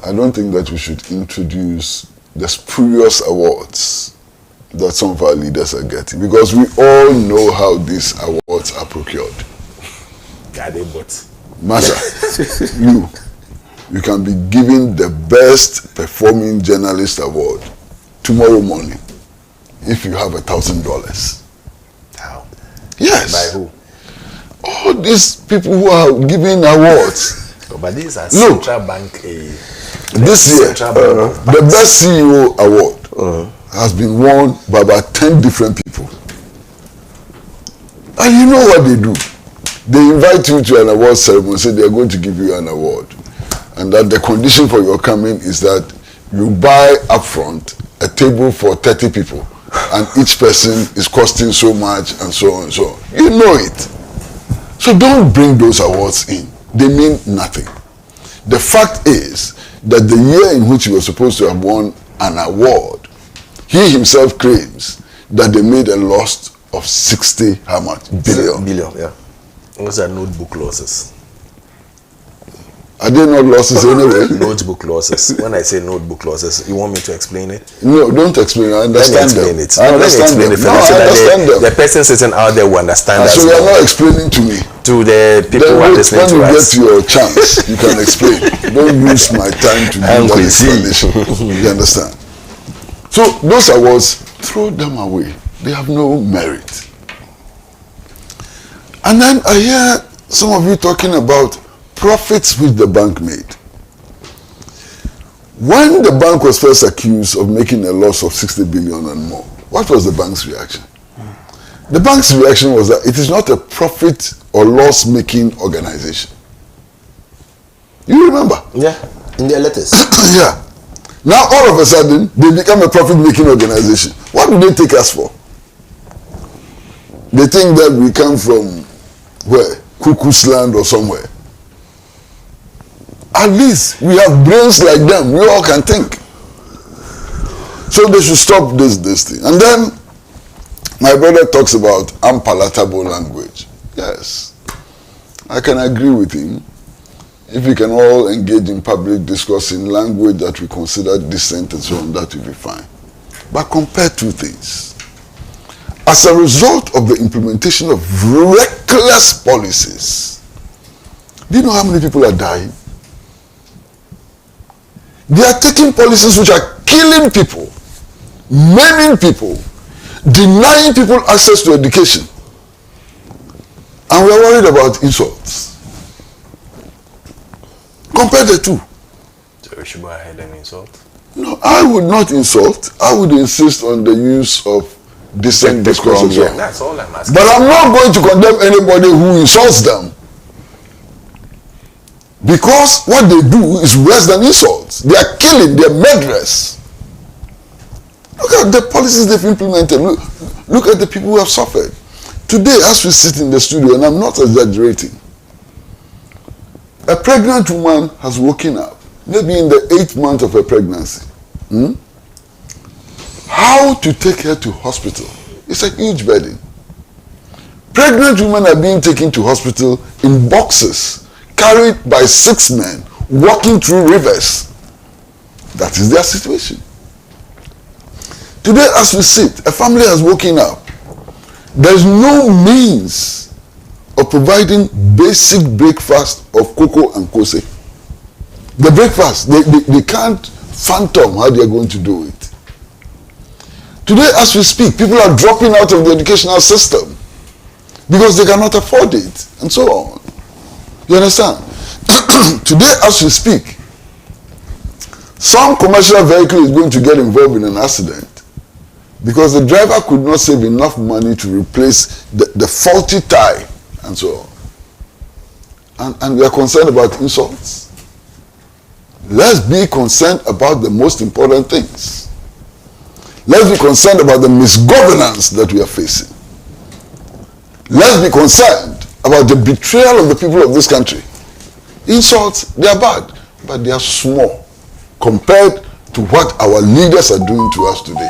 I don't think that we should introduce the spurious awards that some of our leaders are getting, because we all know how these awards are procured. Master, you can be given the best performing journalist award tomorrow morning if you have $1,000. How? Yes. By who? All these people who are giving awards. But these are Central Bank. This year, the best CEO award has been won by about 10 different people. And you know what they do? They invite you to an award ceremony, say they are going to give you an award. And that the condition for your coming is that you buy upfront a table for 30 people. And each person is costing so much, and so on and so on. You know it. So don't bring those awards in. They mean nothing. The fact is that the year in which he was supposed to have won an award, he himself claims that they made a loss of 60 how much? Billion. Yeah. Those are notebook losses. Are they not losses anyway? Notebook losses. When I say notebook losses, you want me to explain it? No, don't explain. I understand Let me explain them. it. I understand them. No, I understand them. The person sitting out there will understand that. So you are not explaining to me. To the people who are listening to us. When you get your chance, you can explain. Don't use my time to do that explanation. You understand? So those awards throw them away. They have no merit. And then I hear some of you talking about profits which the bank made. When the bank was first accused of making a loss of 60 billion and more, what was the bank's reaction? The bank's reaction was that it is not a profit or loss-making organization. You remember? Yeah, in their letters. Yeah. Now all of a sudden, they become a profit-making organization. What do they take us for? They think that we come from where? Cuckoo's land or somewhere. At least we have brains like them. We all can think. So they should stop this thing. And then my brother talks about unpalatable language. Yes, I can agree with him. If we can all engage in public discourse in language that we consider decent and so on, that will be fine. But compare two things. As a result of the implementation of reckless policies, do you know how many people are dying? They are taking policies which are killing people, maiming people, denying people access to education. And we are worried about insults. Compare the two. So we should go ahead and insult? No, I would not insult. I would insist on the use of decent discourse as well. That's all I'm asking. But I'm not going to condemn anybody who insults them. Because what they do is worse than insults. They are killing, they are murderers. Look at the policies they've implemented. Look at the people who have suffered. Today, as we sit in the studio, and I'm not exaggerating, a pregnant woman has woken up, maybe in the 8th month of her pregnancy. How to take her to hospital is a huge burden. Pregnant women are being taken to hospital in boxes, carried by 6 men, walking through rivers. That is their situation. Today, as we sit, a family has woken up. There is no means of providing basic breakfast of cocoa and kose. The breakfast, they can't fathom how they are going to do it. Today, as we speak, people are dropping out of the educational system because they cannot afford it, and so on. You understand? Today, as we speak, some commercial vehicle is going to get involved in an accident because the driver could not save enough money to replace the faulty tire and so on. And we are concerned about insults. Let's be concerned about the most important things. Let's be concerned about the misgovernance that we are facing. Let's be concerned about the betrayal of the people of this country. Insults, they are bad, but they are small compared to what our leaders are doing to us today.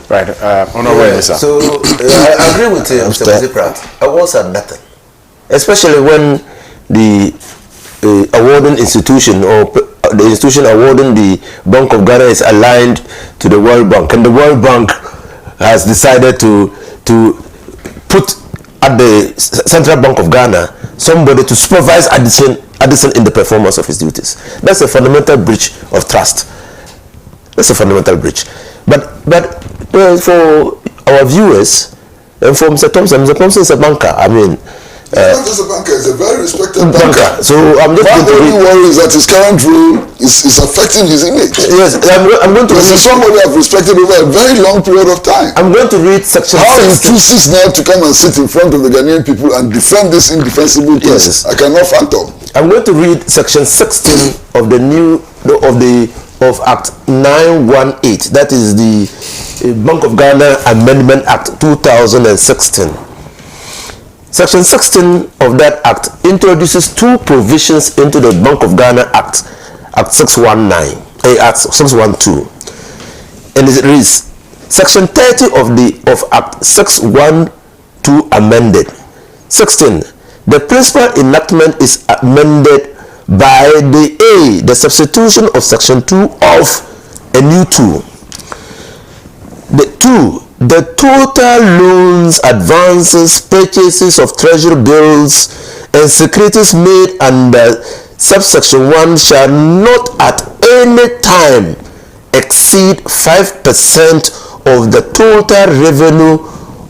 Right, Honorable Sir. So I agree with Mr. Pratt. Awards are nothing, especially when the awarding institution or the institution awarding the Bank of Ghana is aligned to the World Bank, and the World Bank has decided to put at the Central Bank of Ghana somebody to supervise Addison in the performance of his duties. That's a fundamental breach of trust. That's a fundamental breach. But for our viewers and for Mr. Thompson is a banker. I mean, not just a banker, he's a very respected banker. So I'm just going to worry is that his current role is affecting his image. Yes, I'm going to read somebody I've respected over a very long period of time. I'm going to read section. How he chooses now to come and sit in front of the Ghanaian people and defend this indefensible case, I cannot fathom. I'm going to read section 16 of of Act 918. That is the Bank of Ghana Amendment Act 2016. Section 16 of that act introduces 2 provisions into the Bank of Ghana Act, Act 619, Act 612. And it reads, Section 30 of Act 612 amended. 16. The principal enactment is amended by the substitution of Section 2 of a new 2. The total loans, advances, purchases of treasury bills, and securities made under subsection 1 shall not at any time exceed 5% of the total revenue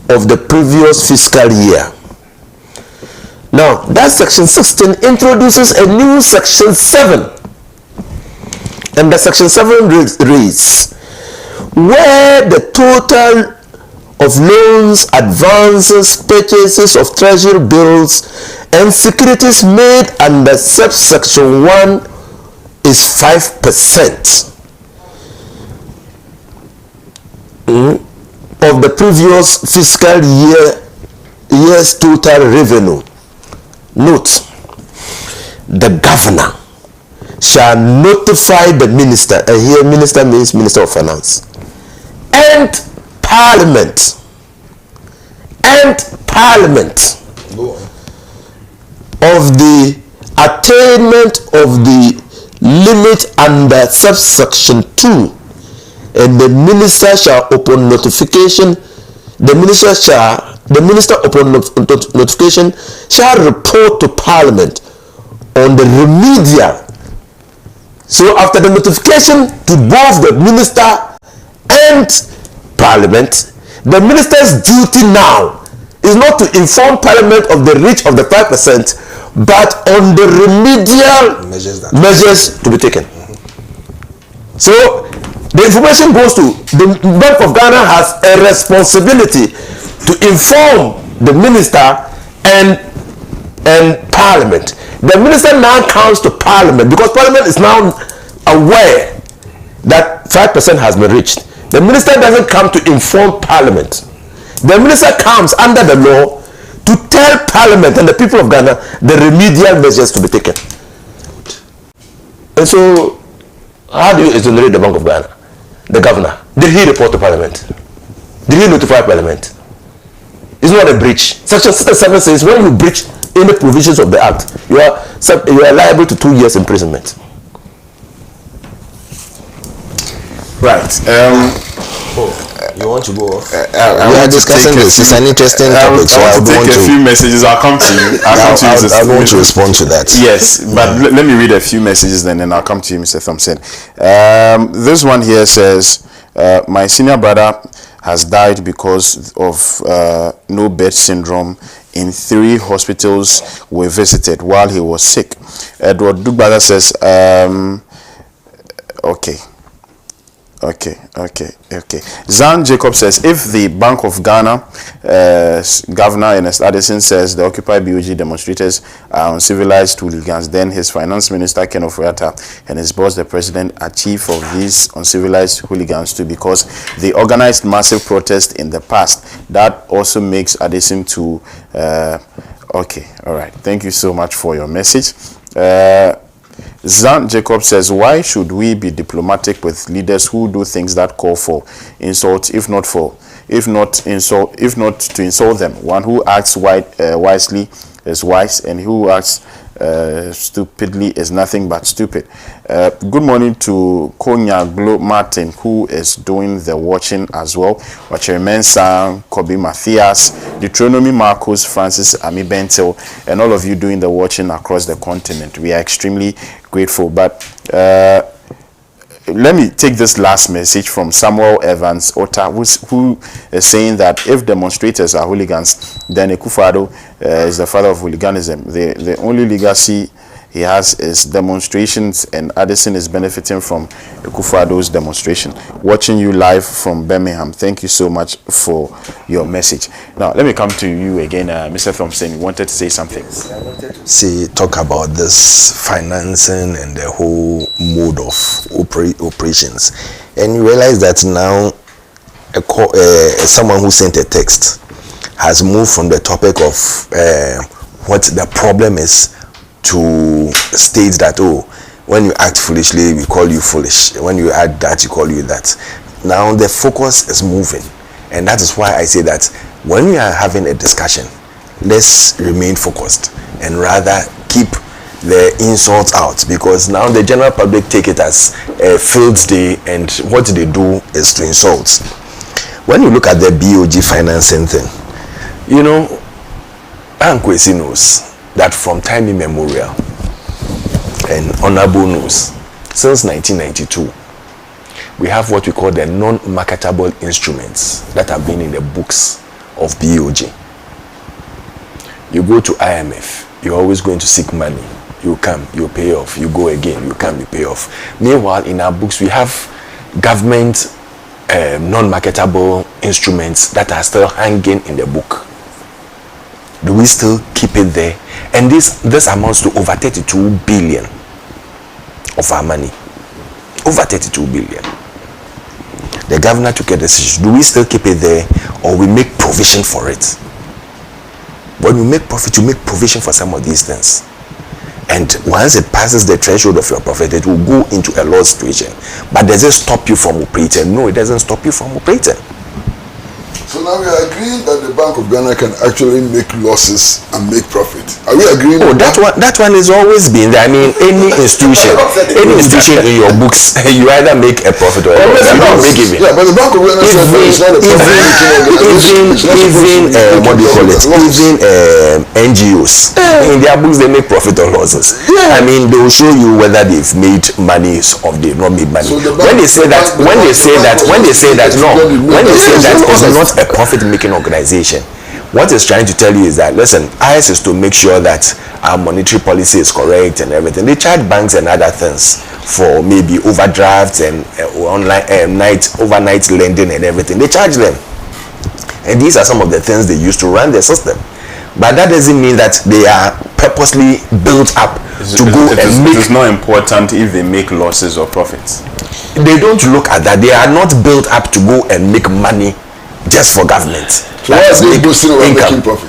of the previous fiscal year. Now, that section 16 introduces a new section 7. And the section 7 reads, where the total of loans, advances, purchases of treasury bills, and securities made under subsection 1 is 5% of the previous fiscal year's total revenue. Note, the governor shall notify the minister, and here minister means Minister of Finance, and Parliament, of the attainment of the limit under subsection 2, and the minister shall upon notification, the minister upon notification shall report to Parliament on the remedial. So after the notification to both the minister and Parliament, the minister's duty now is not to inform Parliament of the reach of the 5%, but on the remedial measures to be taken. So the information goes to the Bank of Ghana has a responsibility to inform the minister and Parliament. The minister now comes to Parliament because Parliament is now aware that 5% has been reached. The minister doesn't come to inform Parliament. The minister comes under the law to tell Parliament and the people of Ghana the remedial measures to be taken. And so, how do you exonerate the Bank of Ghana? The governor, did he report to Parliament? Did he notify Parliament? It's not a breach. Section 67 says when you breach any provisions of the act, you are liable to 2 years imprisonment. Right. You want to go off? We are discussing this. It's an interesting topic, so I want to take a few messages. I'll come to you. I want to respond to that. Yes, but let me read a few messages, then I'll come to you, Mr. Thompson. This one here says, my senior brother has died because of no bed syndrome in 3 hospitals we visited while he was sick. Edward Dugbada says, okay. Zan Jacob says, if the Bank of Ghana Governor Ernest Addison says the Occupy BOG demonstrators are uncivilized hooligans, then his finance minister Ken Oforiatta and his boss the president are chief of these uncivilized hooligans too, because they organized massive protest in the past. That also makes Addison to okay, all right, thank you so much for your message. Zan Jacob says, why should we be diplomatic with leaders who do things that call for insult, if not to insult them? One who acts wisely is wise, and who acts stupidly is nothing but stupid. Good morning to Konya Glo Martin, who is doing the watching as well. Wacheremen Sang, Kobe Matthias, Deuteronomy Marcus, Francis Ami Bentel, and all of you doing the watching across the continent. We are extremely grateful. But let me take this last message from Samuel Evans Ota, who is saying that if demonstrators are hooligans, then Akufo-Addo is the father of hooliganism. The only legacy he has is demonstrations, and Addison is benefiting from Akufo-Addo's demonstration. Watching you live from Birmingham. Thank you so much for your message. Now, let me come to you again, Mr. Thompson. You wanted to say something. I wanted to talk about this financing and the whole mode of operations. And you realize that now someone who sent a text has moved from the topic of what the problem is to state that, oh, when you act foolishly, we call you foolish. When you add that, you call you that. Now the focus is moving. And that is why I say that when we are having a discussion, let's remain focused and rather keep the insults out, because now the general public take it as a field day, and what they do is to insult. When you look at the BOG financing thing, you know, Ankwesi knows that from time immemorial, and Honorable knows, since 1992, we have what we call the non-marketable instruments that have been in the books of BOG. You go to IMF, you're always going to seek money. You come, you pay off. You go again, you come, you pay off. Meanwhile, in our books, we have government non-marketable instruments that are still hanging in the book. Do we still keep it there? And this amounts to over 32 billion of our money. Over 32 billion. The governor took a decision. Do we still keep it there, or we make provision for it? When you make profit, you make provision for some of these things. And once it passes the threshold of your profit, it will go into a loss situation. But does it stop you from operating? No, it doesn't stop you from operating. So now we are agreeing that the Bank of Ghana can actually make losses and make profit. Are we agreeing? Oh, that one has always been there. I mean, any institution in your books, you either make a profit or a loss. You don't make even. Yeah, but the Bank of Ghana says it's not a even what do you call it? Even NGOs in their books they make profit or losses. Yeah. I mean, they will show you whether they've made money or they've not made money. So when they say that it's not a profit-making organization, what it's trying to tell you is that, listen, ours is to make sure that our monetary policy is correct and everything. They charge banks and other things for maybe overdrafts and online overnight lending and everything. They charge them, and these are some of the things they use to run their system. But that doesn't mean that they are purposely built up to go and make. It's not important if they make losses or profits. They don't look at that. They are not built up to go and make money just for government. So why are they boosting or making profit?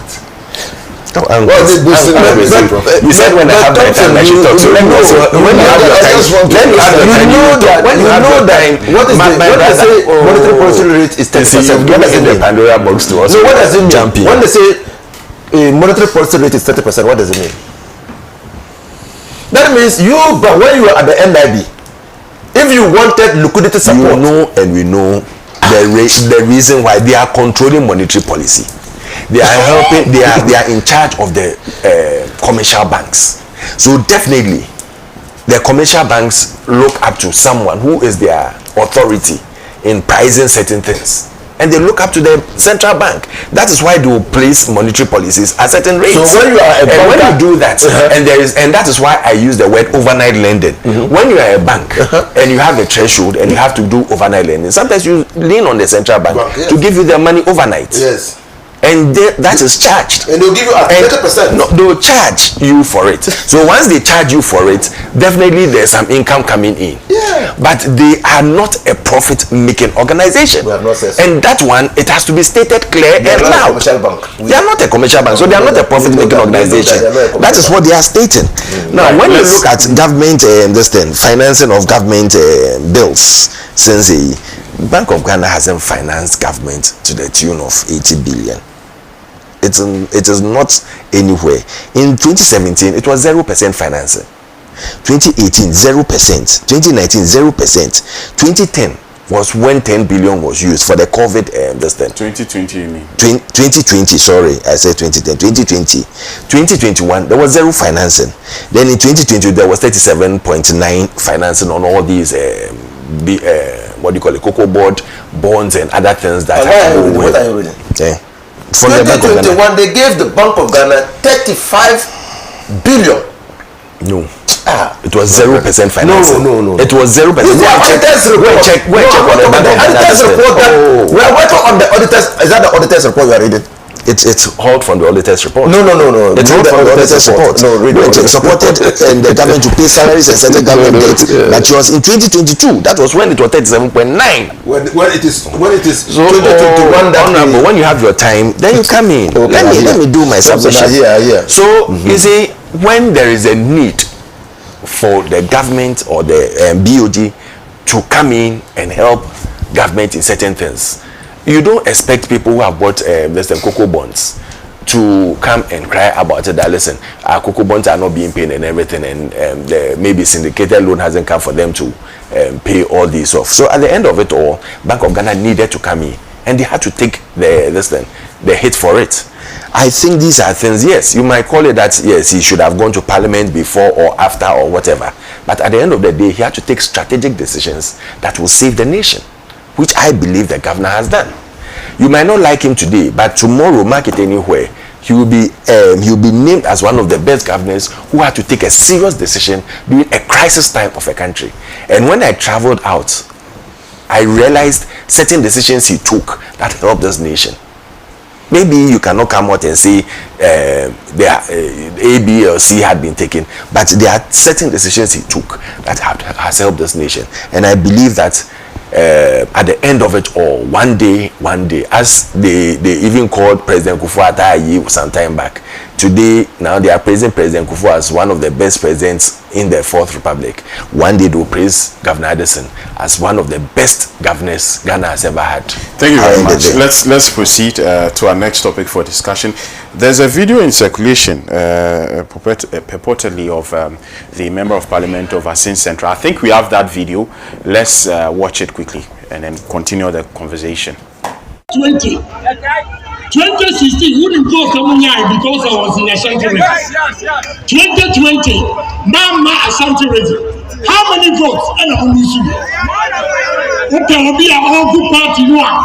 Why are they boosting or making profit? You said when I have my time, I should talk. So when you have your time, when you have your time, what is the monetary policy rate is 30%? What does it mean? Pandora box to us. No, what does it mean? When they say monetary policy rate is 30%, what does it mean? That means when you are at the NIB, if you wanted liquidity support, you know, and we know the reason why they are controlling monetary policy. They are helping. They are in charge of the commercial banks. So definitely, the commercial banks look up to someone who is their authority in pricing certain things, and they look up to the central bank. That is why they will place monetary policies at certain rates. So when you are when you do that, and that is why I use the word overnight lending. When you are a bank and you have a threshold and you have to do overnight lending, sometimes you lean on the central bank to give you the money overnight. Yes. And that is charged. And they'll give you at 30%. No, they'll charge you for it. So once they charge you for it, definitely there's some income coming in. Yeah. But they are not a profit-making organization. We have not said so. And that one, it has to be stated clear and loud. They are not a commercial bank, so they are not a profit-making organization. That is what they are stating. Now, when you look at government financing of government bills, since the Bank of Ghana hasn't financed government to the tune of 80 billion. It is not anywhere. In 2017, it was 0% financing. 2018, 0%. 2019, 0%. 2010 was when 10 billion was used for the COVID. 2020, you mean? 2020, sorry, I said 2010. 2020. 2021, there was zero financing. Then in 2020, there was 37.9 financing on all these what do you call it, cocoa board bonds and other things that what are you reading? Yeah. From 2021, they gave the Bank of Ghana 35 billion. No. It was 0% financing. No. It was 0%. Check on the auditor's report. We are working on the auditors. Is that the auditor's report you are reading? It's hauled from the auditor's report. No. It's hauled from the auditor's report. No, it supported and the government to pay salaries and certain government debt. That was in 2022. That was when it was 37.9. When it is so 2021. But when you have your time, then you come in. Okay, let me do my submission. So you see, when there is a need for the government or the BOG to come in and help government in certain things, you don't expect people who have bought cocoa bonds to come and cry about it, that listen, our cocoa bonds are not being paid and everything, and maybe syndicated loan hasn't come for them to pay all these off. So at the end of it all, Bank of Ghana needed to come in, and they had to take the hit for it. I think these are things, yes, you might call it that, yes, he should have gone to parliament before or after or whatever. But at the end of the day, he had to take strategic decisions that will save the nation, which I believe the governor has done. You might not like him today, but tomorrow, mark it anywhere, he will be named as one of the best governors who had to take a serious decision during a crisis time of a country. And when I traveled out, I realized certain decisions he took that helped this nation. Maybe you cannot come out and say A, B, or C had been taken, but there are certain decisions he took that has helped this nation. And I believe that at the end of it all, one day, as they even called President Kufuor some time back, today now they are praising President Kufuor as one of the best presidents in the Fourth Republic. One day they will praise Governor Addison as one of the best governors Ghana has ever had. Thank you very much. Let's proceed to our next topic for discussion. There's a video in circulation purportedly of the Member of Parliament of Asin Central. I think we have that video. Let's watch it quickly and then continue the conversation. 2016 wouldn't go Kamunyai because I was in Ashanti region. 2020, Mama Ashanti region. How many votes? And I'm losing. Okay, I'll be a all good party one.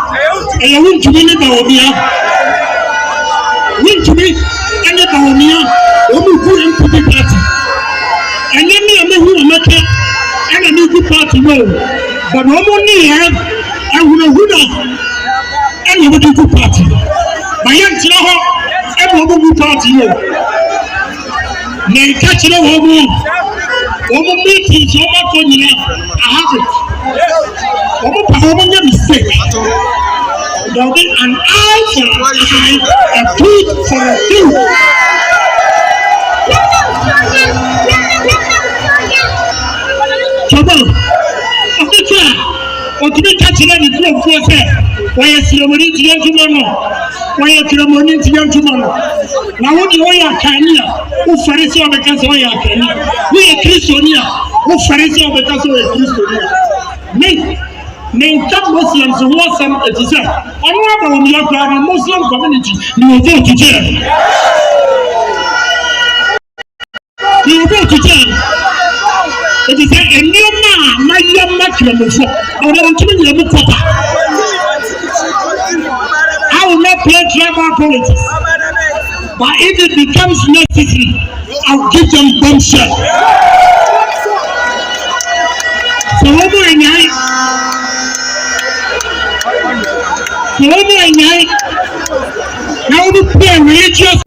And I win to win it, I'll be up. Win to me, and the Baumia, or we put in the party. And then me, I'm who I'm and a new good party no. But no more near, I will win and you will do good party. My young child, every good party. May catch it over meetings, over for you. I have it. Over mistake. There'll be an eye for an eye, a tooth for a tooth. Trouble. Okay, or to be catching any club for a why is ceremony to young tomorrow? Why is ceremony to young tomorrow? Now, what do you are Kenya? Who Pharisee of the Castle? We are Christiania. Who Pharisee of the Castle is Christiania? Name top Muslims who want some to say, I know about the Muslim community, you will go to jail. You will go to jail. It is a new man, my young macro, or I'm telling you, I will not play tribal politics. But if it becomes necessary, I'll give them bombshell. So over a night, now we play religious.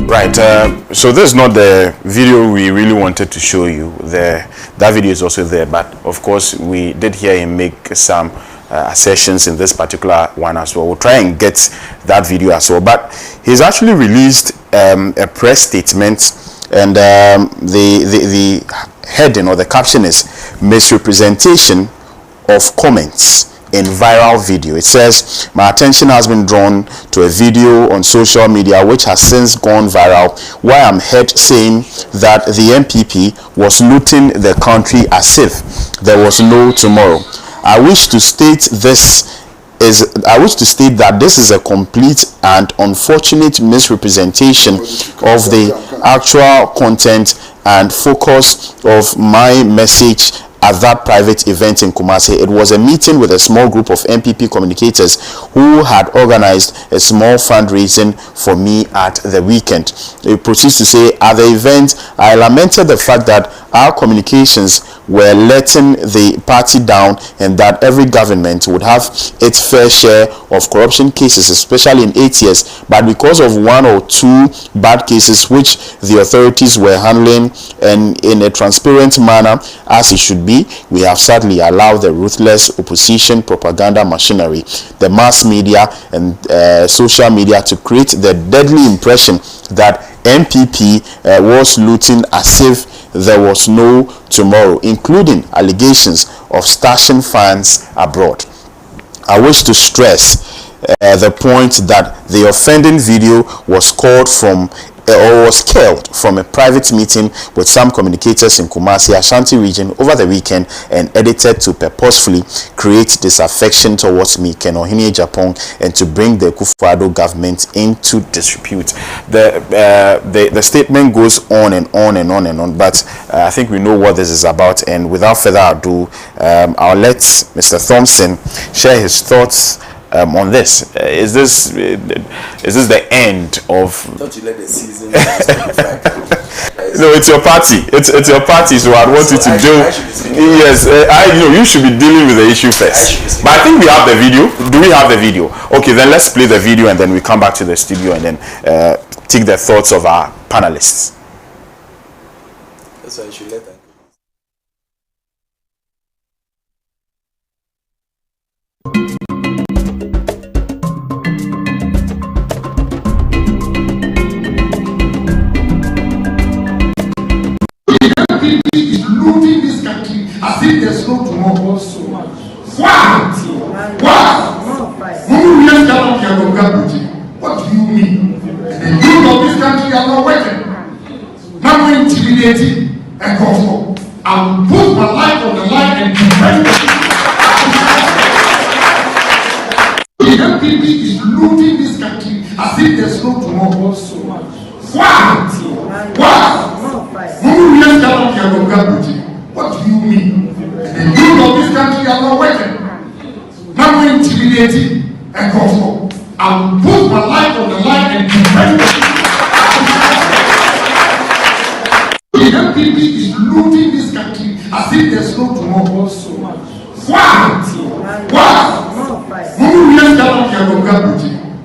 Right, so this is not the video we really wanted to show you. That video is also there, but of course we did hear him make some assertions in this particular one as well. We'll try and get that video as well, but he's actually released a press statement, and the heading or the caption is misrepresentation of comments in viral video. It says, my attention has been drawn to a video on social media which has since gone viral, where I'm heard saying that the MPP was looting the country as if there was no tomorrow. I wish to state that this is a complete and unfortunate misrepresentation of the actual content and focus of my message at that private event in Kumasi. It was a meeting with a small group of MPP communicators who had organized a small fundraising for me at the weekend. It proceeds to say, at the event, I lamented the fact that our communications were letting the party down, and that every government would have its fair share of corruption cases, especially in 8 years. But because of one or two bad cases which the authorities were handling and in a transparent manner as it should be, we have sadly allowed the ruthless opposition propaganda machinery, the mass media and social media to create the deadly impression that MPP was looting as if there was no tomorrow, including allegations of stashing funds abroad. I wish to stress the point that the offending video was called from or was scaled from a private meeting with some communicators in Kumasi, Ashanti region over the weekend, and edited to purposefully create disaffection towards me, Ken Agyapong, and to bring the Akufo-Addo government into disrepute. The statement goes on and on and on and on, but I think we know what this is about, and without further ado, I'll let Mr. Thompson share his thoughts on this. Is this the end of? Don't you let the season? No, it's your party. It's your party. So I want you to do. Yes, you should be dealing with the issue first. But I think we have the video. Do we have the video? Okay, then let's play the video and then we come back to the studio and then take the thoughts of our panelists. That's why you should let them. As if there's no tomorrow. Why? What do you mean? The youth of this country are not working. Not intimidating and comfort. I will put my life on the line and defend it. The MPP is looting this country as if there's no tomorrow. Why? What do you mean? The youth of this country are not working. Not intimidating and comfort. I will put my life on the line and defend it. The MPP is looting this country as if there's no tomorrow. Why?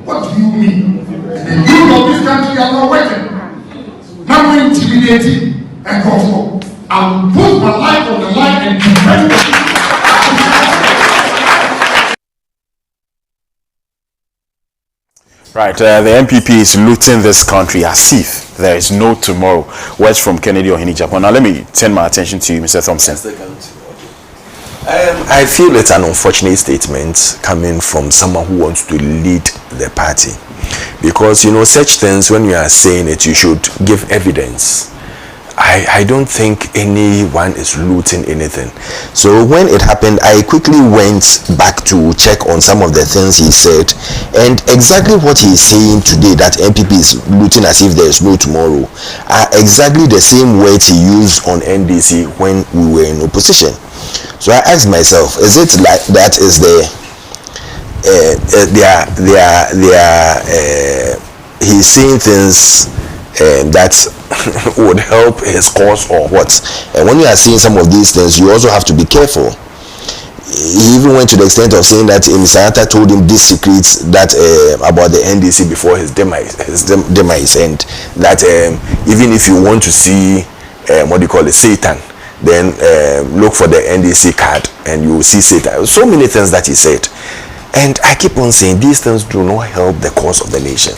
What do you mean? The youth of this country are not working. Not intimidating and comfort. I will put my life on the line and defend it. Right, the MPP is looting this country as if there is no tomorrow. Words from Kennedy Agyapong. Now let me turn my attention to you, Mr. Thompson. I feel it's an unfortunate statement coming from someone who wants to lead the party, because such things, when you are saying it, you should give evidence. I don't think anyone is looting anything. So when it happened, I quickly went back to check on some of the things he said, and exactly what he is saying today, that MPP is looting as if there is no tomorrow, are exactly the same words he used on NDC when we were in opposition. So I asked myself, is it like that is he's saying things that would help his cause or what? And when you are seeing some of these things, you also have to be careful. He even went to the extent of saying that Mr. told him these secrets that about the NDC before his demise, and that even if you want to see Satan, then look for the NDC card and you will see Satan. So many things that he said, and I keep on saying these things do not help the cause of the nation.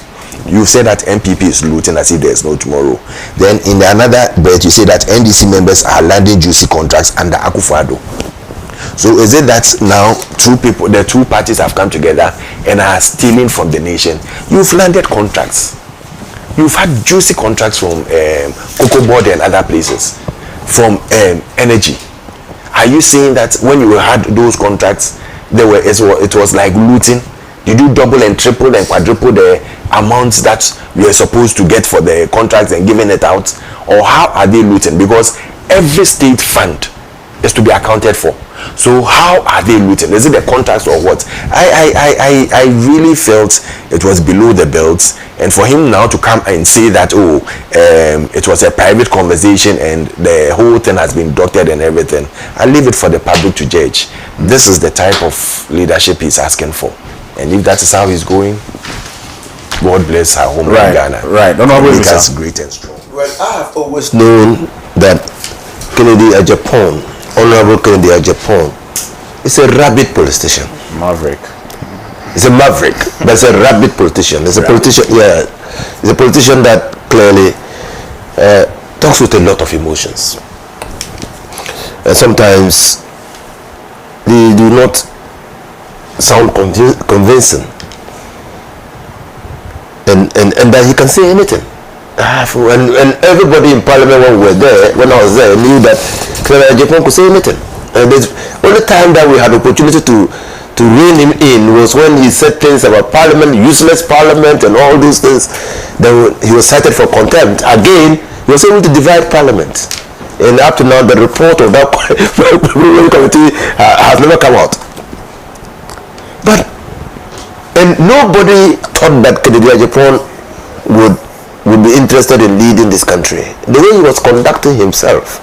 You say that MPP is looting as if there is no tomorrow. Then in another breath, you say that NDC members are landing juicy contracts under Akufo-Addo. So is it that now the two parties have come together and are stealing from the nation? You've landed contracts. You've had juicy contracts from Cocoa Board and other places, from energy. Are you saying that when you had those contracts, it was like looting? Did you double and triple and quadruple the amounts that you are supposed to get for the contracts and giving it out? Or how are they looting? Because every state fund is to be accounted for. So how are they looting? Is it the contacts or what? I really felt it was below the belt, and for him now to come and say that it was a private conversation and the whole thing has been doctored and everything, I leave it for the public to judge. This is the type of leadership he's asking for, and if that is how he's going, God bless our home in Ghana. Right. Don't always make us great and strong. Well, I have always known that Kennedy Agyapong, Honorable Kennedy Agyapong, is a rabid politician. Maverick. He's a maverick, but he's a rabid politician. He's a politician, yeah. He's a politician that clearly talks with a lot of emotions. And sometimes they do not sound convincing. And that he can say anything. And everybody in Parliament when I was there knew that Kennedy Agyapong could say anything. And the only time that we had opportunity to rein him in was when he said things about Parliament, useless Parliament and all these things. Then he was cited for contempt. Again, he was able to divide Parliament. And up to now, the report of that committee has never come out. And nobody thought that Kennedy Agyapong would be interested in leading this country. The way he was conducting himself,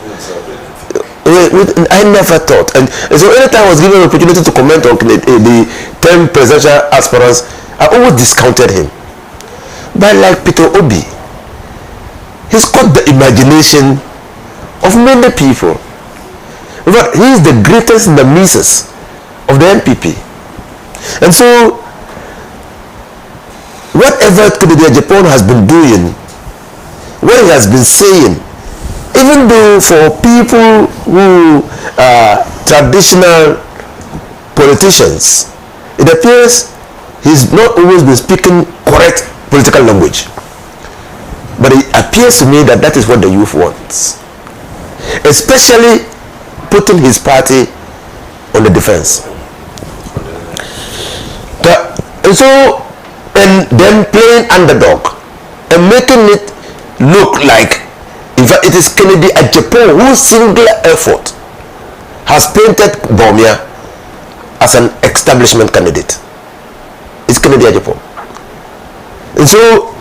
I never thought. And so anytime I was given an opportunity to comment on the 10 presidential aspirants, I always discounted him. But like Peter Obi, he's caught the imagination of many people. But he is the greatest nemesis of the NPP. And so whatever Kennedy Agyapong has been doing, what he has been saying, even though for people who are traditional politicians, it appears he's not always been speaking correct political language. But it appears to me that that is what the youth wants, especially putting his party on the defense. And then playing underdog and making it look like, in fact, it is Kennedy Agyapong whose singular effort has painted Bawumia as an establishment candidate. It's Kennedy Agyapong. And so,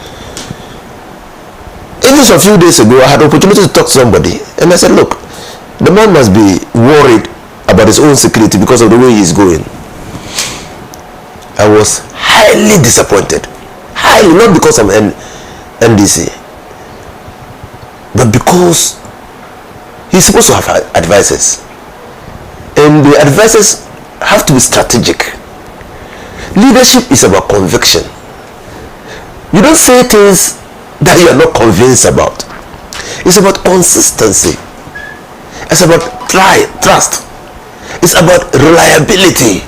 even a few days ago, I had the opportunity to talk to somebody, and I said, look, the man must be worried about his own security because of the way he's going. I was highly disappointed. Highly, not because I'm NDC, but because he's supposed to have advisors. And the advisors have to be strategic. Leadership is about conviction. You don't say things that you are not convinced about. It's about consistency. It's about trust. It's about reliability.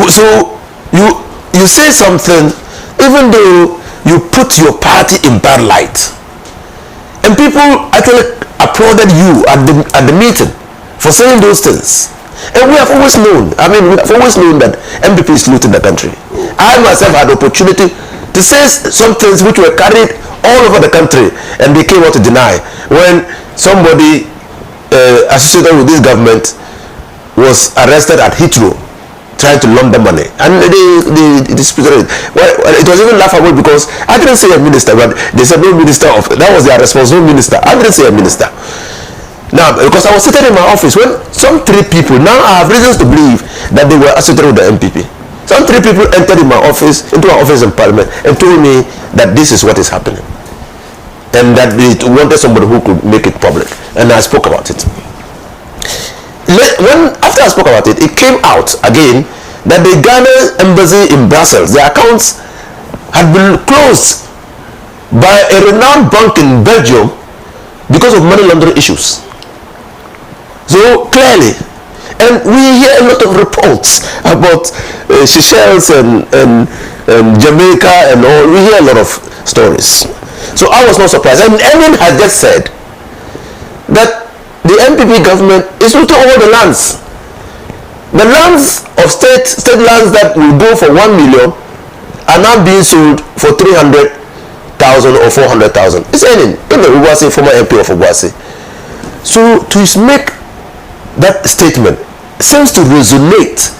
So you say something even though you put your party in bad light, and people actually applauded you at the meeting for saying those things. And we have always known, that MPP is looting the country. I myself had the opportunity to say some things which were carried all over the country, and they came out to deny. When somebody associated with this government was arrested at Heathrow trying to launder money, and they disputed it. Well, it was even laughable because I didn't say a minister, but they said no minister of, that was their responsible minister. I didn't say a minister. Now, because I was sitting in my office when some 3 people, now I have reasons to believe that they were associated with the MPP. Some 3 people entered into my office in Parliament, and told me that this is what is happening, and that they wanted somebody who could make it public, and I spoke about it. After I spoke about it, it came out again that the Ghana embassy in Brussels, their accounts had been closed by a renowned bank in Belgium because of money laundering issues. So clearly, and we hear a lot of reports about Seychelles and Jamaica and all. We hear a lot of stories. So I was not surprised. And Emin had just said that the MPP government is looting all the lands. The lands of state lands that will go for 1 million are now being sold for 300,000 or 400,000. It's earning. Former MP of Obuasi. So to make that statement seems to resonate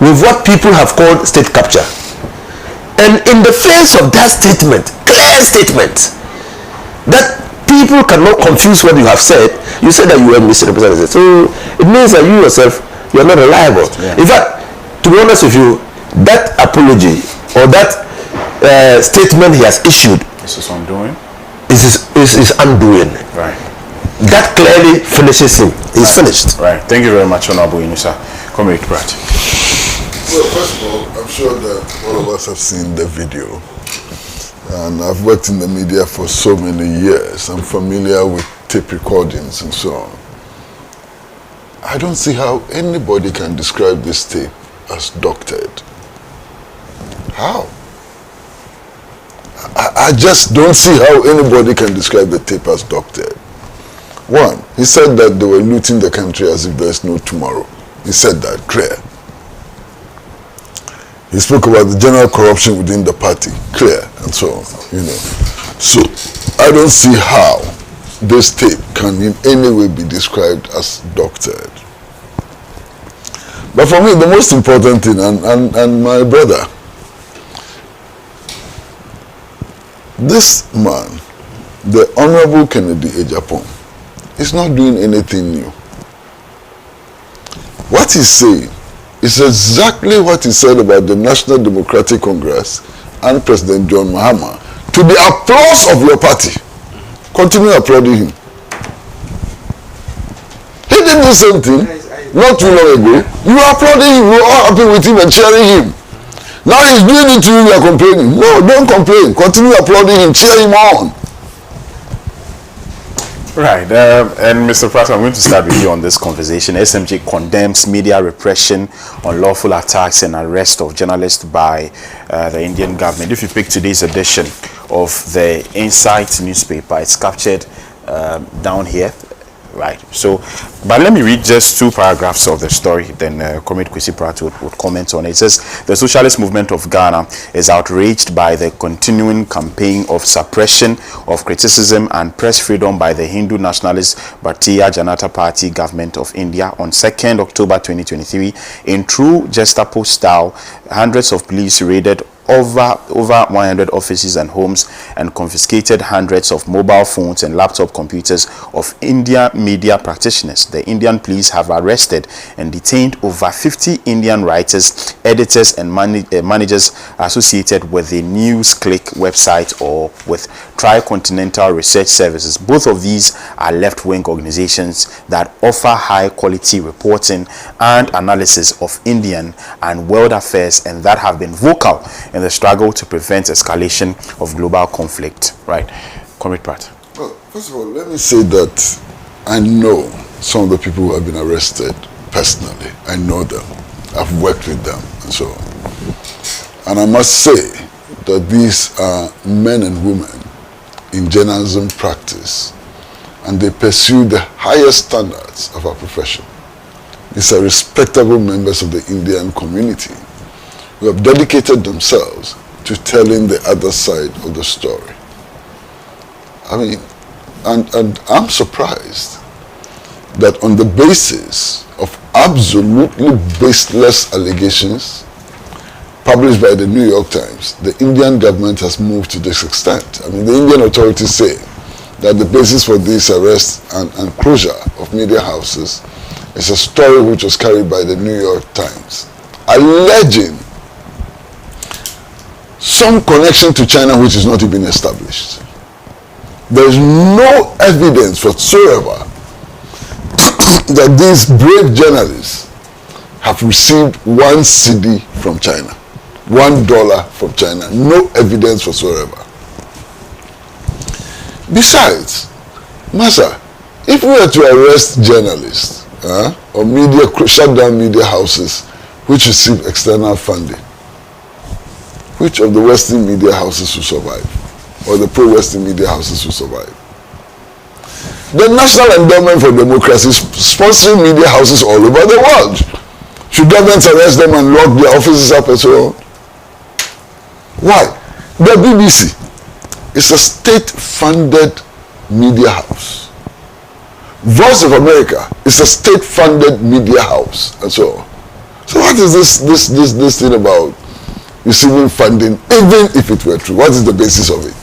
with what people have called state capture. And in the face of that statement, clear statement, that people cannot confuse what you have said, you said that you were misrepresented. So it means that you yourself, you are not reliable. Yeah. In fact, to be honest with you, that apology or that statement he has issued, this is undoing. Is undoing. Right. That clearly finishes him. He's finished. Right. Thank you very much, Honorable Inusa. Comrade Pratt. Well, first of all, I'm sure that all of us have seen the video. And I've worked in the media for so many years. I'm familiar with tape recordings and so on. I don't see how anybody can describe this tape as doctored. How? I just don't see how anybody can describe the tape as doctored. One, he said that they were looting the country as if there's no tomorrow. He said that clear. He spoke about the general corruption within the party, clear, and so on, you know. So I don't see how this tape can in any way be described as doctored. But for me, the most important thing, and my brother, this man, the Honorable Kennedy Agyapong, is not doing anything new. What he's saying is exactly what he said about the National Democratic Congress and President John Mahama, to the applause of your party. Continue applauding him. He did the same thing not too long ago. You were applauding him, you were all happy with him and cheering him. Now he's doing it to you, you are complaining. No, don't complain. Continue applauding him, cheer him on. Right, and Mr. Pratt, I'm going to start with you on this conversation. SMG condemns media repression, unlawful attacks and arrest of journalists by the Indian government. If you pick today's edition of the Insight newspaper, it's captured down here. Right, so, but let me read just two paragraphs of the story, then Comrade Kwesi Pratt would comment on it. It says, the socialist movement of Ghana is outraged by the continuing campaign of suppression of criticism and press freedom by the Hindu nationalist Bharatiya Janata Party government of India. On 2nd October 2023, in true Gestapo style, hundreds of police raided over 100 offices and homes and confiscated hundreds of mobile phones and laptop computers of Indian media practitioners. The Indian police have arrested and detained over 50 Indian writers, editors and managers associated with the NewsClick website or with Tricontinental Research Services. Both of these are left-wing organizations that offer high-quality reporting and analysis of Indian and world affairs, and that have been vocal in the struggle to prevent escalation of global conflict. Right, Comrade Pratt. Well, first of all, let me say that I know some of the people who have been arrested personally. I know them. I've worked with them and so on. And I must say that these are men and women in journalism practice, and they pursue the highest standards of our profession. These are respectable members of the Indian community who have dedicated themselves to telling the other side of the story. I mean, and I'm surprised that on the basis of absolutely baseless allegations published by the New York Times, the Indian government has moved to this extent. I mean, the Indian authorities say that the basis for this arrest and closure of media houses is a story which was carried by the New York Times, alleging some connection to China which is not even established. There is no evidence whatsoever that these brave journalists have received one CD from China, $1 from China. No evidence whatsoever. Besides, Massa, if we were to arrest journalists or media, shut down media houses which receive external funding, which of the Western media houses will survive, or the pro-Western media houses will survive? The National Endowment for Democracy is sponsoring media houses all over the world. Should governments arrest them and lock their offices up and so on? Why? The BBC is a state-funded media house Voice of America is a state-funded media house and so on. So what is this thing about receiving funding, even if it were true? What is the basis of it?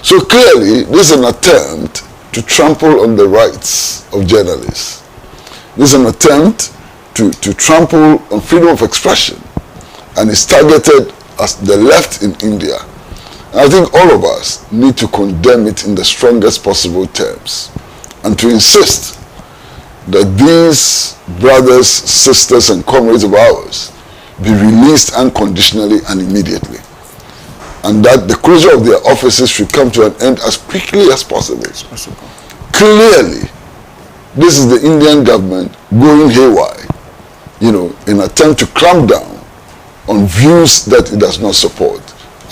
So clearly, this is an attempt to trample on the rights of journalists. This is an attempt to trample on freedom of expression, and it's targeted as the left in India. And I think all of us need to condemn it in the strongest possible terms, and to insist that these brothers, sisters, and comrades of ours be released unconditionally and immediately, and that the closure of their offices should come to an end as quickly as possible. Clearly, this is the Indian government going haywire, in attempt to clamp down on views that it does not support.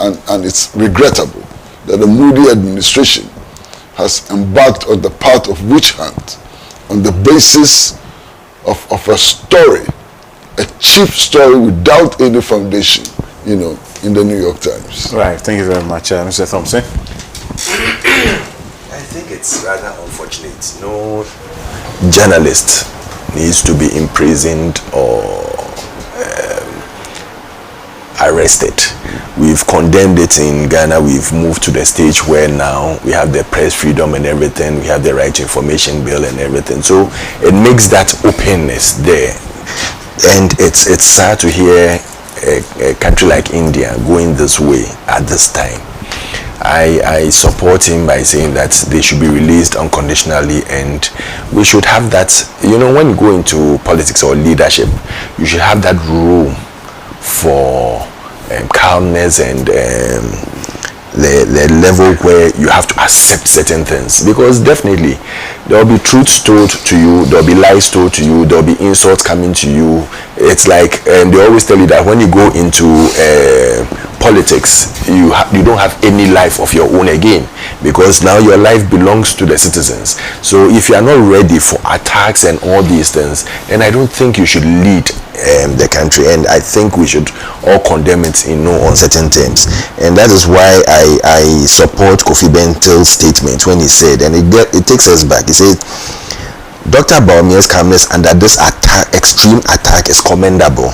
And it's regrettable that the Modi administration has embarked on the path of witch hunt on the basis of a story, a cheap story without any foundation, in the New York Times. Right, thank you very much, Mr. Thompson. I think it's rather unfortunate. No journalist needs to be imprisoned or arrested. We've condemned it in Ghana. We've moved to the stage where now we have the press freedom and everything. We have the right to information bill and everything. So it makes that openness there. And it's sad to hear a country like India going this way at this time. I support him by saying that they should be released unconditionally, and we should have that, when you go into politics or leadership, you should have that room for calmness and the level where you have to accept certain things, because definitely there will be truths told to you, there will be lies told to you, there will be insults coming to you. It's like they always tell you that when you go into politics, you don't have any life of your own again, because now your life belongs to the citizens. So if you are not ready for attacks and all these things, then I don't think you should lead the country, and I think we should all condemn it in no uncertain terms. And that is why I support Kofi Bentel's statement when he said, and it takes us back, he said Dr. Bawumia's calmness under this extreme attack is commendable.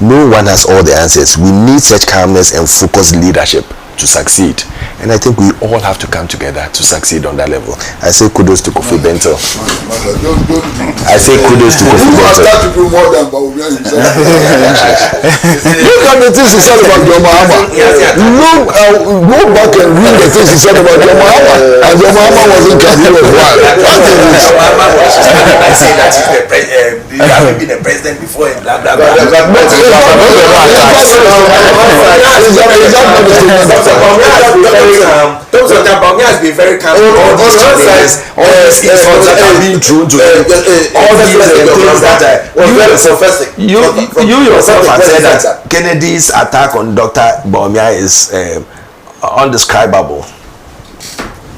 No one has all the answers. We need such calmness and focused leadership to succeed. And I think we all have to come together to succeed on that level. I say kudos to Kofi Bentel. I say kudos to Kofi Bentel. Look at the things he said about John Mahama. Go back and read the things he said about John Mahama. And John Mahama wasn't Kazim of one. I say that you haven't been a president before and blah blah blah. Bawumia has been very calm. All these challenges, all these insults that are being thrown to him, all these things that you yourself have said that Kennedy's attack on Dr. Bawumia is undescribable.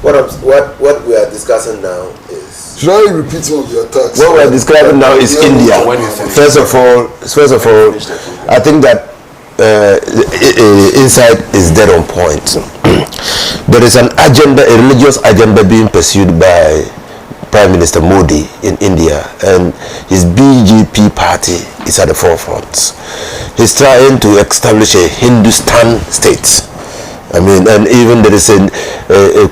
What we are discussing now is. Should I repeat some of your attacks? What we are describing now is India. First of all, I think that inside is dead on point. There is an agenda, a religious agenda being pursued by Prime Minister Modi in India, and his BJP party is at the forefront. He's trying to establish a Hindustan state. I mean, and even there is a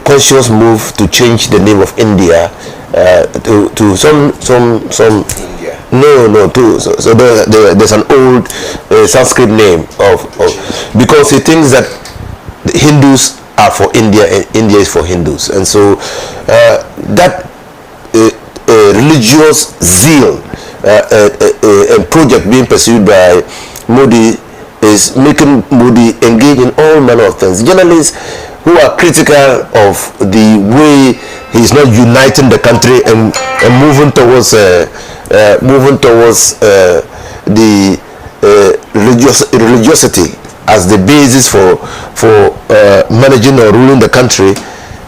conscious move to change the name of India to some India. So there's an old Sanskrit name of because he thinks that the Hindus are for India and India is for Hindus, and so that religious zeal and project being pursued by Modi is making Modi engage in all manner of things. Journalists who are critical of the way he's not uniting the country and moving towards the religiosity as the basis for managing or ruling the country,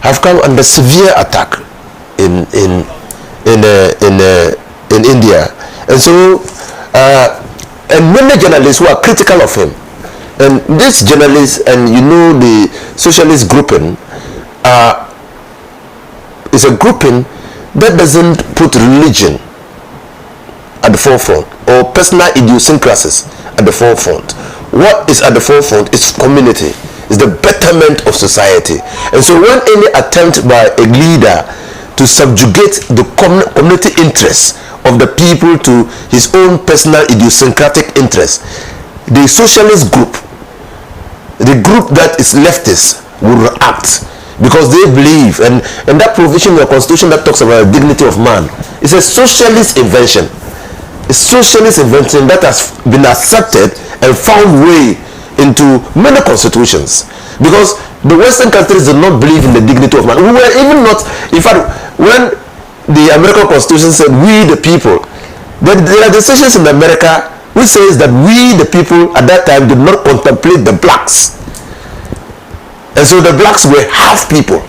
have come under severe attack in India, and so and many journalists who are critical of him, and these journalists and the socialist grouping is a grouping that doesn't put religion at the forefront or personal idiosyncrasies at the forefront. What is at the forefront is community, is the betterment of society. And so when any attempt by a leader to subjugate the community interests of the people to his own personal idiosyncratic interests, the socialist group, the group that is leftist, will react because they believe, and that provision in the constitution that talks about the dignity of man is a socialist invention. A socialist invention that has been accepted and found way into many constitutions, because the Western countries do not believe in the dignity of man. We were even not, in fact, when the American Constitution said we the people, there are decisions in America which says that we the people at that time did not contemplate the blacks, and so the blacks were half people.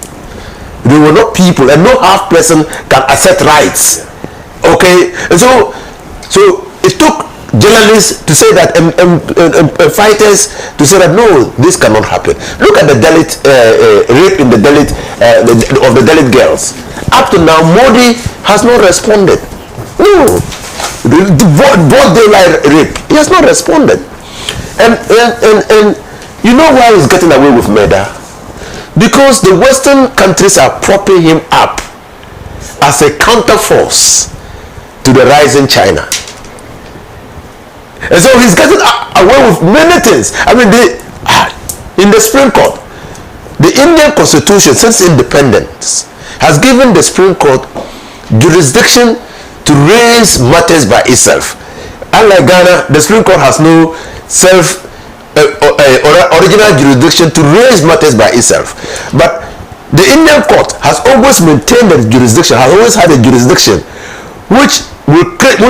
They were not people, and no half person can accept rights. Okay, and so it took journalists to say that, and fighters to say that no, this cannot happen. Look at the Dalit rape in the Dalit of the Dalit girls. Up to now, Modi has not responded. No, the broad daylight rape, he has not responded. And you know why he's getting away with murder? Because the Western countries are propping him up as a counterforce to the rising China. And so he's getting away with many things. I mean, in the Supreme Court, the Indian Constitution, since independence, has given the Supreme Court jurisdiction to raise matters by itself. Unlike Ghana, the Supreme Court has no original jurisdiction to raise matters by itself. But the Indian court has always maintained the jurisdiction, has always had a jurisdiction which will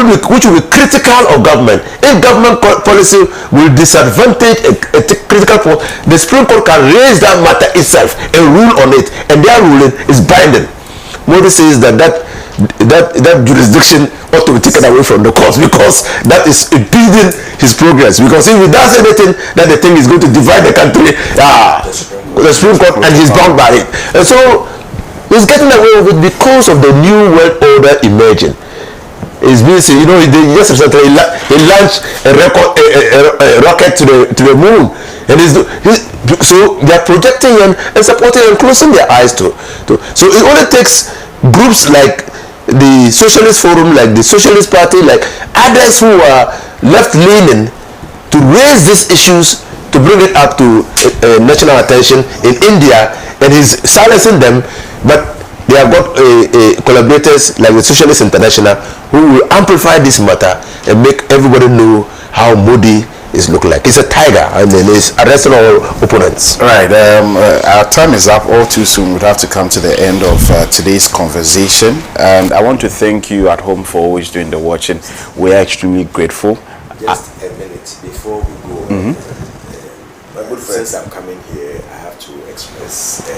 be critical of government. If government policy will disadvantage a critical point, the Supreme Court can raise that matter itself and rule on it, and their ruling is binding. Modi says that jurisdiction ought to be taken away from the courts because that is impeding his progress. Because if he does anything that the thing is going to divide the country, the Supreme Court, and he's bound by it. And so he's getting away with it because of the new world order emerging. It's been, you know, they just recently he launched a rocket to the moon, and so they're projecting him and supporting and closing their eyes to. So it only takes groups like the Socialist Forum, like the Socialist Party, like others who are left-leaning to raise these issues to bring it up to national attention in India, and he's silencing them, but they have got collaborators like the Socialist International who will amplify this matter and make everybody know how Modi is looking like. He's a tiger, and then he's arresting all opponents. Right. Our time is up all too soon. We'd have to come to the end of today's conversation. And I want to thank you at home for always doing the watching. We are extremely grateful. Just a minute before we go. My good friends, I'm coming here. I have to express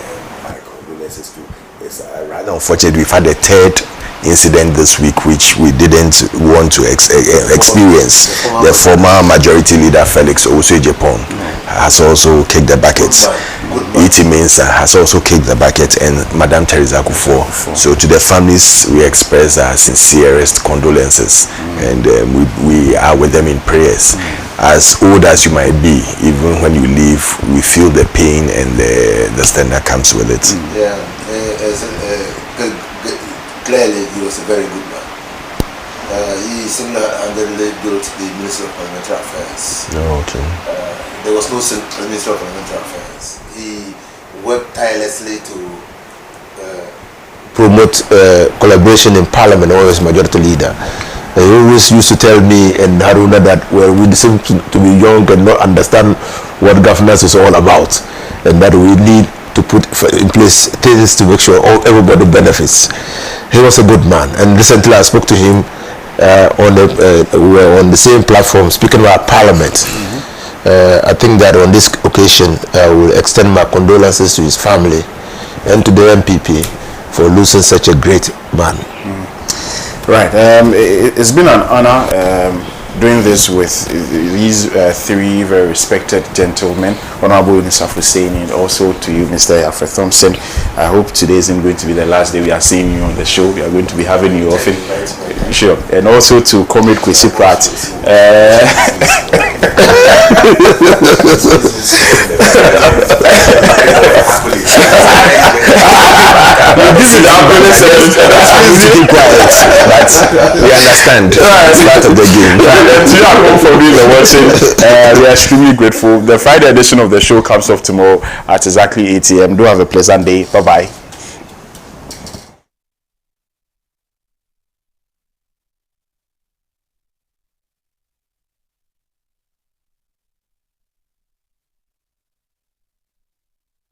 my condolences to. It's rather unfortunate. We've had a third incident this week which we didn't want to experience. The former majority leader Felix Agyapong has also kicked the bucket. E.T. Mensah has also kicked the bucket, and Madam Teresa Kufuor. So to the families, we express our sincerest condolences, and we are with them in prayers. As old as you might be, even when you leave, we feel the pain and the stand that comes with it. Clearly, he was a very good man. He single-handedly built the Ministry of Parliamentary Affairs. There was no Ministry of Parliamentary Affairs. He worked tirelessly to promote collaboration in Parliament, always majority leader. He always used to tell me and Haruna that we seem to be young and not understand what governance is all about, and that we need to put in place things to make sure everybody benefits. He was a good man, and recently I spoke to him we were on the same platform speaking about Parliament. I think that on this occasion I will extend my condolences to his family and to the MPP for losing such a great man. Right. It's been an honor doing this with these three very respected gentlemen, Honorable Mr. Hussein, and also to you, Mr. Alfred Thompson. I hope today isn't going to be the last day we are seeing you on the show. We are going to be having you often. Sure. And also to Comrade Kwesi Pratt. This is our keep quiet, but we understand. It's part of the game. And to you at home for being watching, we are extremely grateful. The Friday edition of the show comes off tomorrow at exactly 8 a.m. Do have a pleasant day. Bye bye.